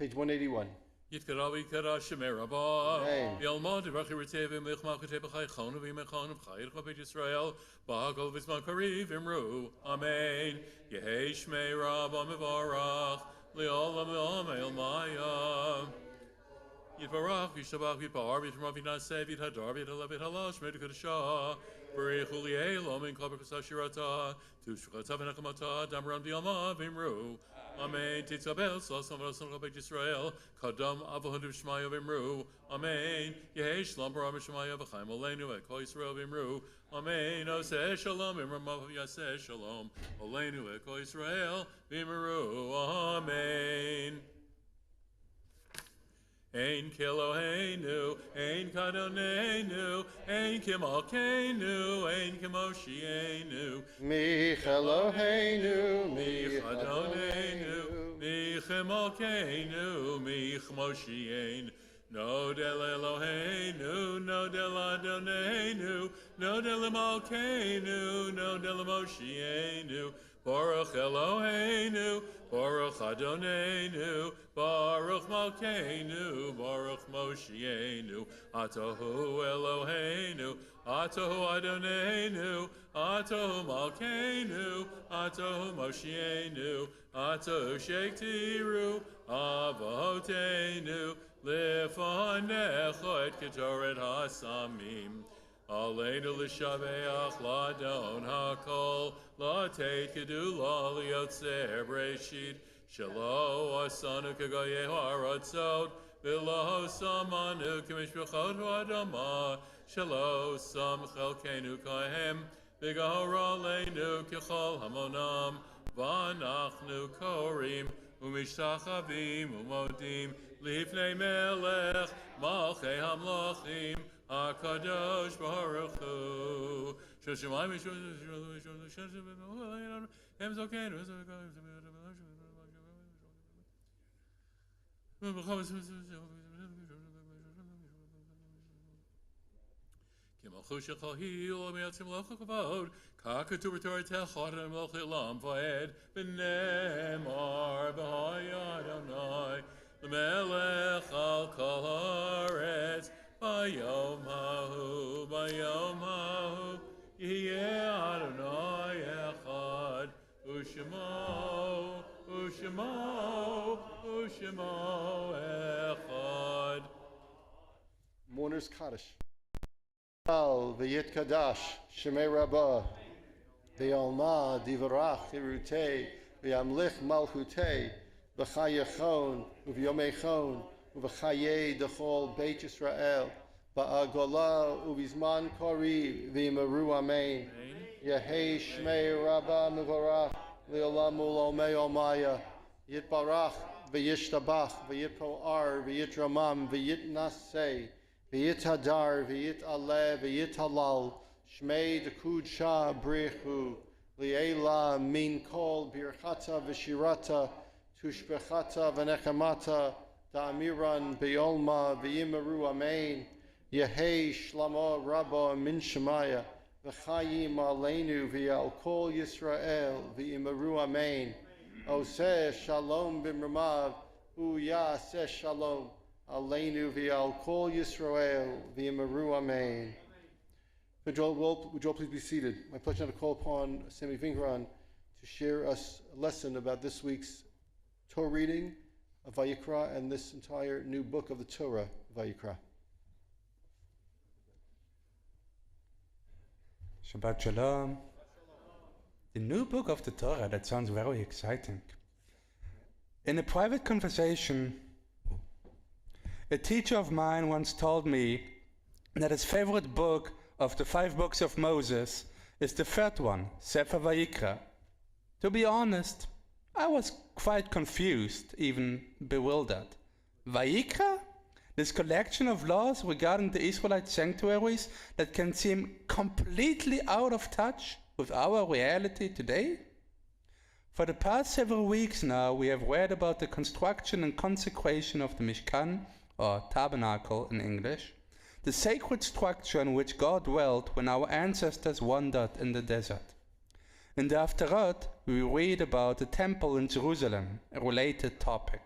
Page 181. Yitkarawi kara shemerabah. Amen. Yalmod rachi retevim lichmalkate b'chai chonu v'imechonu v'chai l'chapet Yisrael b'hagol v'zman kariv imru. Amen. Yehei shmei rabba mevarach li'olam v'olam maya. Yitvarach v'yishtabach v'yipar v'yitmar v'naseh v'yithadar v'yithalav v'yithalash v'yithkadashah v'rich u'li'elom in klaber kasashirata tushchata v'nechamata damram v'yalma v'imru. Amen. Titzabel Sasan Vasan Rabbi Yisrael Kadam Avahud Shmaya Vimru. Amen. Yehi Shalom Baram Shmaya V'chaim Aleinu Eko Yisrael Vimru. Amen. Oseh Shalom Imram Yaseh Shalom Aleinu Eko Yisrael Vimru. Amen. Ein Keloheinu, Ein Kadonenu, Ein Kimalkeinu, Ein Kimoshienu. Mi Eloheinu, Mi Chadonenu, Mi Chimalkeinu, Mi Chmoshien. No del Eloheinu, no del Adonenu, no del Malkeinu, no del Moshienu. Baruch Eloheinu, Baruch Adonenu, Baruch Malkeinu, Baruch Moshienu. Atahu Eloheinu, Atahu Adonenu, Atahu Malkeinu, Atahu Moshienu, Atahu Shektiru, Avotenu, Lefanecho et Ketoret Hasamim. Aleinu l'shaveach ladon hakol latet kedula liotzer breshit shelo asanu kagayehu aratzot v'lo samanu k'mishpachot ha'adama shelo sam chelkenu kahem v'gahor aleinu k'chol hamonam v'anachnu korim u'mishtachavim u'modim lifnei melech malchei hamlachim HaKadosh Baruch Hu. Shoshamayim Hem Zokenu. Kimachusha Chahil Ameatzim Locha Kavod. Kakatu Retor Techot and Lochi Lam Vaed. Benemar B'Hai Adonai. L'melech al Kol Haaretz. Bayom hahu, Yeh Adonai Echad, Ushemo Echad. Mourner's Kaddish. Al v'yit Kadash, Shemei Rabbah, v'yalma divarach hirutei, v'yamlich malchutei, v'chayechon, v'yomechon, V'chaye dechol Beit Yisrael, V'agola uvizman kori v'yimaru amen. Yehei shmei Rabba mevarach le'olam u'lomei omaya. Yitbarach v'yishtabach v'yitpoar v'yitramam v'yitnaseh v'yithadar v'yitaleh v'yithalal Shmei dekud sha brichu, liela min kol birchata v'shirata, tushbechata v'nechamata, da'amiran be'olma v'imeru amen, Yehei shlama rabba min shemaya, v'chayim aleinu v'al kol Yisrael v'imeru amen. Oseh shalom b'mramav, uyaseh shalom, aleinu v'al kol Yisrael v'imeru amen. Would you all please be seated? My pleasure to call upon Sammy Vingran to share us a lesson about this week's Torah reading of Vayikra and this entire new book of the Torah, Vayikra. Shabbat Shalom. The new book of the Torah, that sounds very exciting. In a private conversation, a teacher of mine once told me that his favorite book of the 5 books of Moses is the third one, Sefer Vayikra. To be honest, I was quite confused, even bewildered. Vayikra? This collection of laws regarding the Israelite sanctuaries that can seem completely out of touch with our reality today? For the past several weeks now, we have read about the construction and consecration of the Mishkan, or tabernacle in English, the sacred structure in which God dwelt when our ancestors wandered in the desert. In the Haftarot, we read about the temple in Jerusalem, a related topic.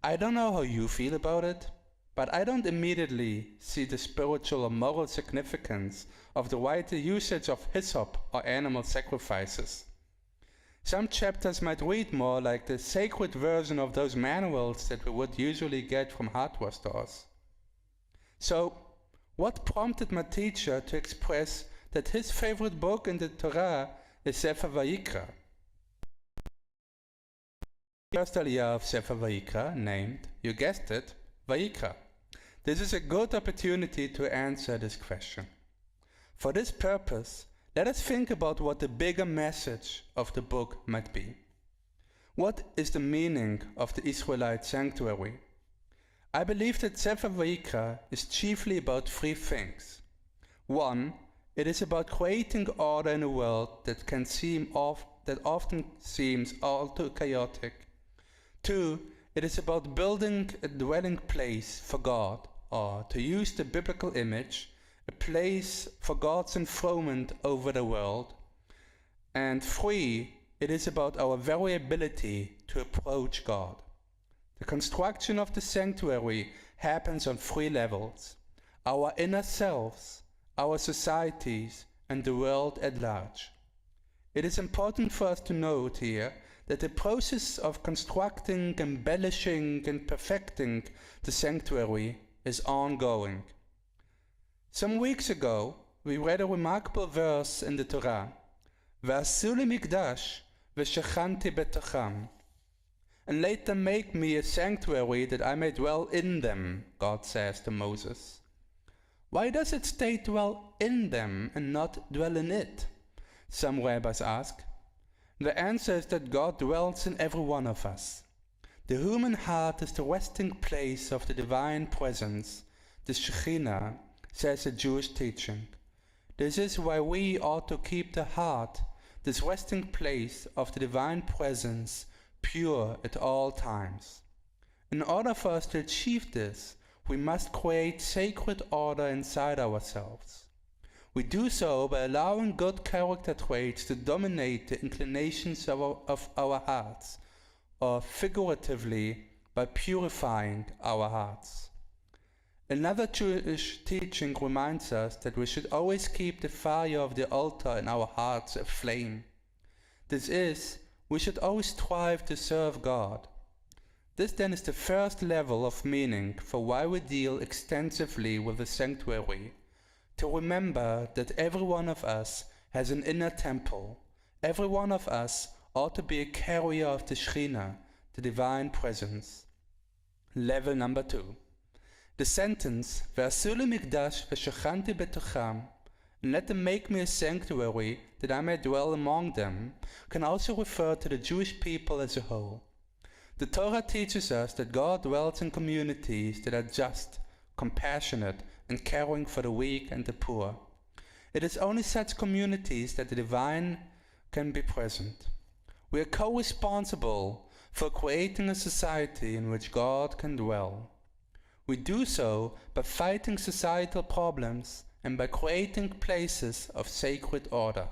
I don't know how you feel about it, but I don't immediately see the spiritual or moral significance of the wider usage of hyssop or animal sacrifices. Some chapters might read more like the sacred version of those manuals that we would usually get from hardware stores. So, what prompted my teacher to express that his favorite book in the Torah is Sefer Vayikra? First aliyah of Sefer Vayikra, named, you guessed it, Vayikra. This is a good opportunity to answer this question. For this purpose, let us think about what the bigger message of the book might be. What is the meaning of the Israelite sanctuary? I believe that Sefer Vayikra is chiefly about 3 things. 1, it is about creating order in a world that often seems all too chaotic. 2, it is about building a dwelling place for God, or to use the biblical image, a place for God's enthronement over the world. And 3, it is about our very ability to approach God. The construction of the sanctuary happens on 3 levels: our inner selves, our societies, and the world at large. It is important for us to note here that the process of constructing, embellishing, and perfecting the sanctuary is ongoing. Some weeks ago, we read a remarkable verse in the Torah, "V'asu li mikdash v'shechanti betocham," and let them make me a sanctuary that I may dwell in them, God says to Moses. Why does it state dwell in them and not dwell in it? Some rabbis ask. The answer is that God dwells in every one of us. The human heart is the resting place of the divine presence, the Shekhinah, says a Jewish teaching. This is why we ought to keep the heart, this resting place of the divine presence, pure at all times. In order for us to achieve this, we must create sacred order inside ourselves. We do so by allowing good character traits to dominate the inclinations of our hearts, or figuratively, by purifying our hearts. Another Jewish teaching reminds us that we should always keep the fire of the altar in our hearts aflame. This is, we should always strive to serve God. This then is the first level of meaning for why we deal extensively with the sanctuary, to remember that every one of us has an inner temple. Every one of us ought to be a carrier of the Shekhinah, the divine presence. Level number 2. The sentence, "V'asu li mikdash v'shechanti betocham," and let them make me a sanctuary that I may dwell among them, can also refer to the Jewish people as a whole. The Torah teaches us that God dwells in communities that are just, compassionate, and caring for the weak and the poor. It is only such communities that the divine can be present. We are co-responsible for creating a society in which God can dwell. We do so by fighting societal problems and by creating places of sacred order.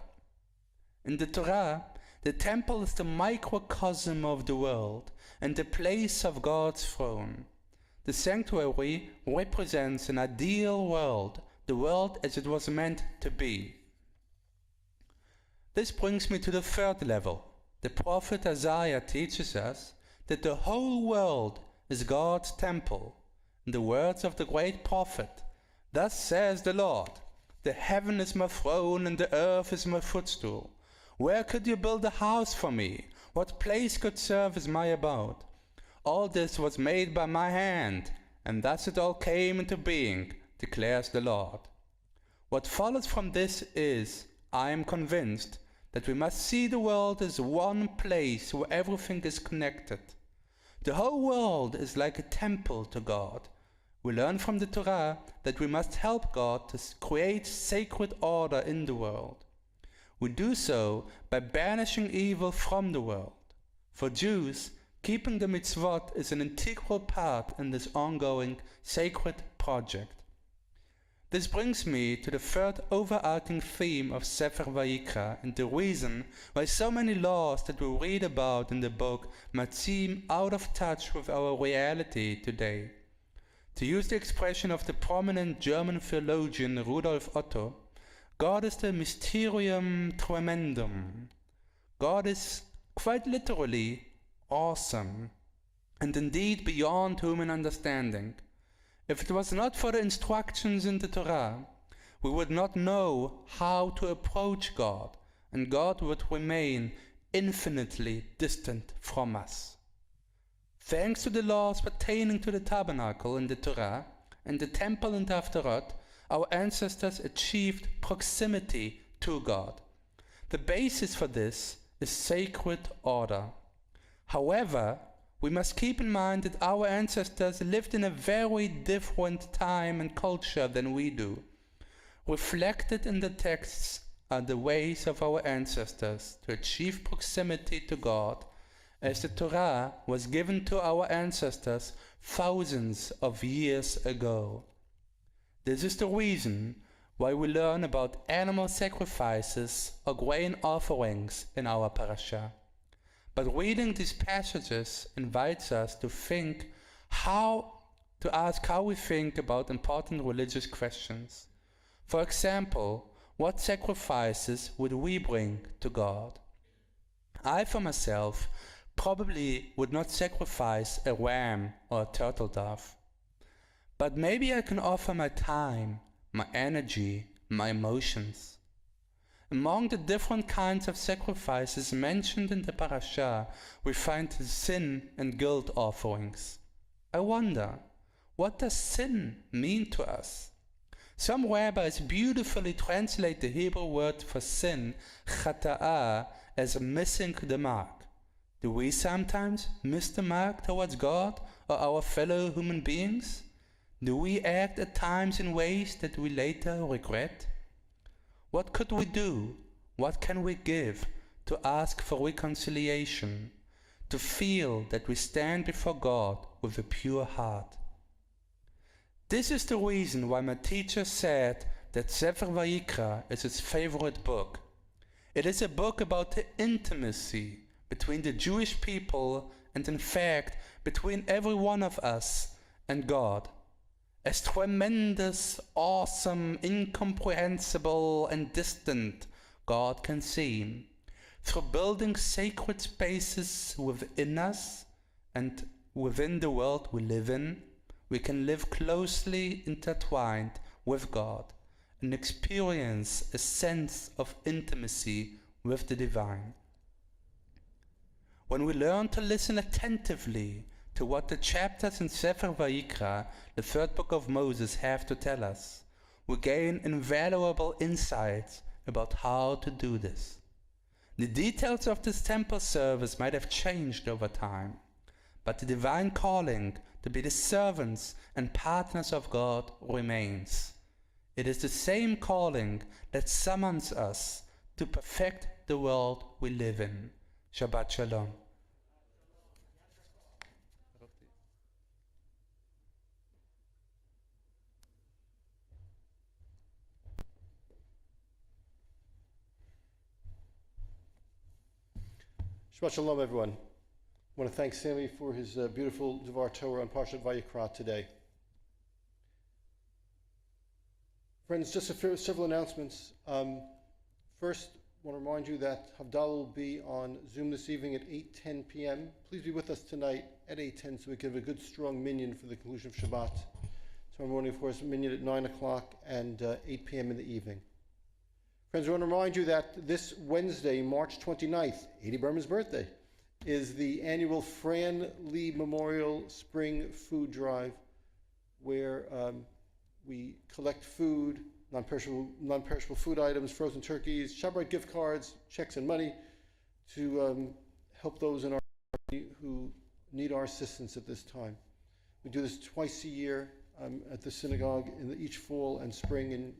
In the Torah, the temple is the microcosm of the world and the place of God's throne. The sanctuary represents an ideal world, the world as it was meant to be. This brings me to the third level. The prophet Isaiah teaches us that the whole world is God's temple. In the words of the great prophet, "Thus says the Lord, the heaven is my throne and the earth is my footstool. Where could you build a house for me? What place could serve as my abode? All this was made by my hand, and thus it all came into being, declares the Lord." What follows from this is, I am convinced, that we must see the world as one place where everything is connected. The whole world is like a temple to God. We learn from the Torah that we must help God to create sacred order in the world. We do so by banishing evil from the world. For Jews, keeping the mitzvot is an integral part in this ongoing sacred project. This brings me to the third overarching theme of Sefer Vayikra and the reason why so many laws that we read about in the book might seem out of touch with our reality today. To use the expression of the prominent German theologian Rudolf Otto, God is the mysterium tremendum. God is quite literally awesome, and indeed beyond human understanding. If it was not for the instructions in the Torah, we would not know how to approach God, and God would remain infinitely distant from us. Thanks to the laws pertaining to the tabernacle in the Torah and the temple in the Haftarot, our ancestors achieved proximity to God. The basis for this is sacred order. However, we must keep in mind that our ancestors lived in a very different time and culture than we do. Reflected in the texts are the ways of our ancestors to achieve proximity to God, as the Torah was given to our ancestors thousands of years ago. This is the reason why we learn about animal sacrifices or grain offerings in our parasha. But reading these passages invites us to ask how we think about important religious questions. For example, what sacrifices would we bring to God? I, for myself, probably would not sacrifice a ram or a turtle dove. But maybe I can offer my time, my energy, my emotions. Among the different kinds of sacrifices mentioned in the parasha, we find sin and guilt offerings. I wonder, what does sin mean to us? Some rabbis beautifully translate the Hebrew word for sin, chata'ah, as missing the mark. Do we sometimes miss the mark towards God or our fellow human beings? Do we act at times in ways that we later regret? What could we do? What can we give to ask for reconciliation, to feel that we stand before God with a pure heart? This is the reason why my teacher said that Sefer Vayikra is his favorite book. It is a book about the intimacy between the Jewish people and, in fact, between every one of us and God. As tremendous, awesome, incomprehensible, and distant God can seem, through building sacred spaces within us and within the world we live in, we can live closely intertwined with God and experience a sense of intimacy with the divine. When we learn to listen attentively to what the chapters in Sefer Vayikra, the third book of Moses, have to tell us, we gain invaluable insights about how to do this. The details of this temple service might have changed over time, but the divine calling to be the servants and partners of God remains. It is the same calling that summons us to perfect the world we live in. Shabbat Shalom. Shabbat Shalom, everyone. I want to thank Sammy for his beautiful Devar Torah on Parshat Vayikra today. Friends, just several announcements. First, I want to remind you that Havdalah will be on Zoom this evening at 8:10 p.m. Please be with us tonight at 8:10 so we can have a good, strong minyan for the conclusion of Shabbat. Tomorrow morning, of course, minyan at 9 o'clock and 8 p.m. in the evening. Friends, I want to remind you that this Wednesday, March 29th, Adi Berman's birthday, is the annual Fran Lee Memorial Spring Food Drive, where we collect food, non-perishable food items, frozen turkeys, ShopRite gift cards, checks and money to help those in our community who need our assistance at this time. We do this twice a year at the synagogue in each fall and spring, and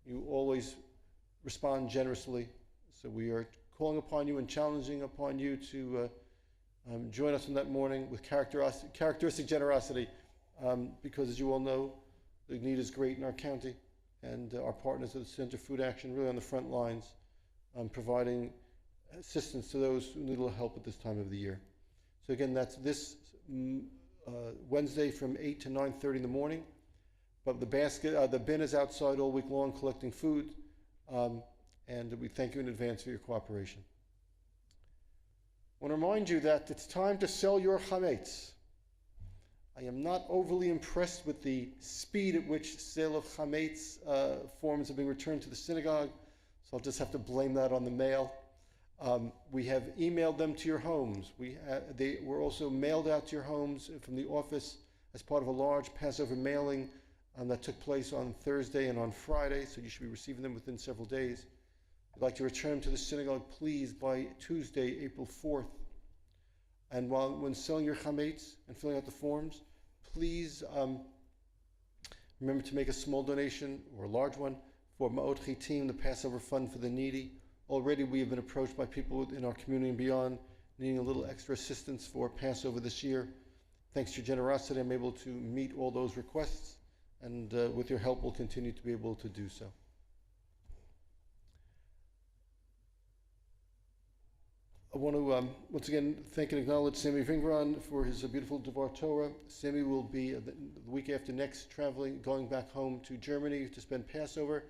you always respond generously. So we are calling upon you and challenging upon you to join us on that morning with characteristic generosity, because as you all know, the need is great in our county, and our partners at the Center for Food Action really on the front lines, providing assistance to those who need a little help at this time of the year. So again, that's this Wednesday from 8 to 9:30 in the morning. But the bin is outside all week long collecting food, and we thank you in advance for your cooperation. I want to remind you that it's time to sell your chametz. I am not overly impressed with the speed at which sale of chametz forms are being returned to the synagogue, so I'll just have to blame that on the mail. We have emailed them to your homes. They were also mailed out to your homes from the office as part of a large Passover mailing that took place on Thursday and on Friday, so you should be receiving them within several days. If you'd like to return to the synagogue, please, by Tuesday, April 4th. And when selling your chametz and filling out the forms, please remember to make a small donation, or a large one, for Ma'ot Chitim, the Passover Fund for the Needy. Already we have been approached by people in our community and beyond needing a little extra assistance for Passover this year. Thanks to your generosity, I'm able to meet all those requests, and with your help, we'll continue to be able to do so. I want to once again thank and acknowledge Sammy Vingran for his beautiful Devar Torah. Sammy will be the week after next going back home to Germany to spend Passover.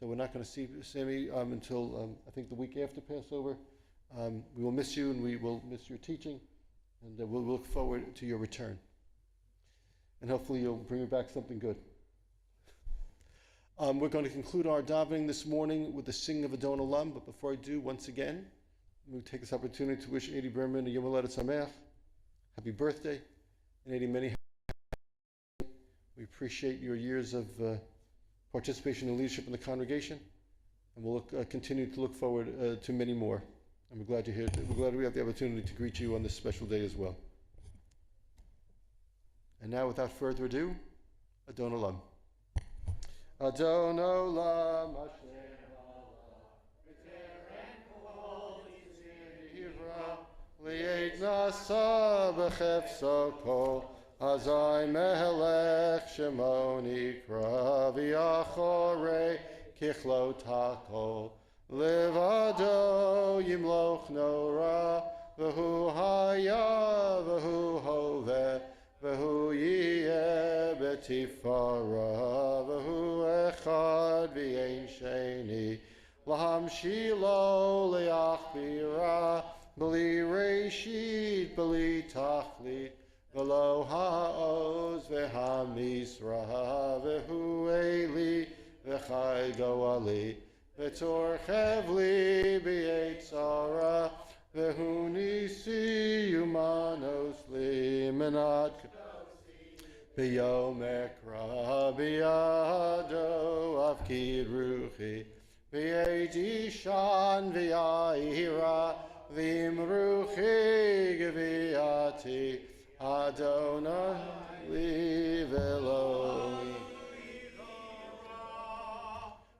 So we're not going to see Sammy until I think the week after Passover. We will miss you, and we will miss your teaching, and we'll look forward to your return. And hopefully you'll bring me back something good. We're going to conclude our davening this morning with the singing of Adon Olam, but before I do, once again, we take this opportunity to wish Adi Berman a Yom Haledet Sameach, happy birthday, and Adi many happy birthdays. We appreciate your years of participation and leadership in the congregation, and we'll continue to look forward to many more. And we're glad you're here. We're glad we have the opportunity to greet you on this special day as well. And now, without further ado, Adon Olam. Adon Olam Hashem. Li'et nasa b'chefso kol azai melech shemo nikra v'yachorei kichlo takol levado yimloch nora v'hu haya v'hu hoveh v'hu yiyeh betifara v'hu echad v'yein sheni lahamshilo liachbira B'li Reshit, B'li Tachlit, V'lo ha'oz v'ha'misra, V'hu Eli, V'chai go'ali, V'tor chevli b'yetzara, V'hu nisi umanos li menat B'yom ekra, B'yado avkid ruchi, V'yet ishan v'yahira, V'imruchi gviati Adonai li v'Elohim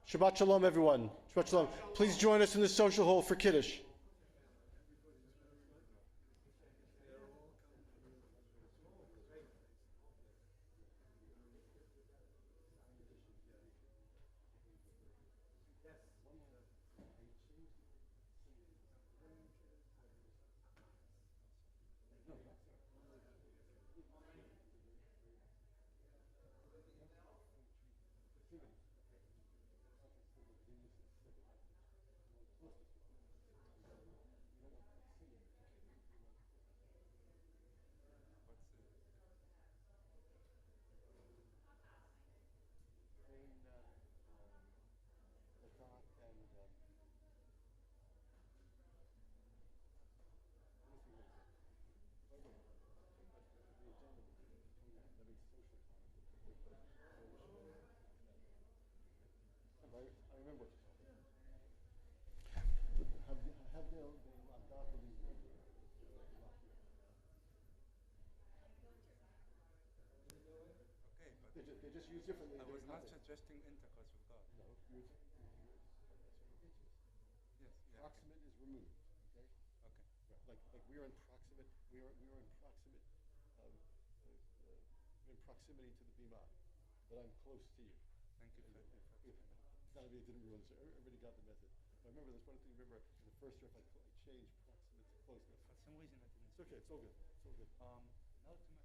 Shabbat Shalom, everyone. Shabbat Shalom. Please join us in the social hall for Kiddush. I remember what you're talking Okay, but they just use differently. I was not suggesting intercourse with God. No, yes, Yeah. proximate is removed. Okay. Okay. Right. Like we are in proximate. We are in proximate. We're in proximity to the bima, but I'm close to you. Thank you for Not me, it didn't ruin this. Everybody got the message. But I remember this one thing. Remember in the first year, I changed proximate to closeness. For some reason I didn't. It's okay. It's all good. It's all good. Now to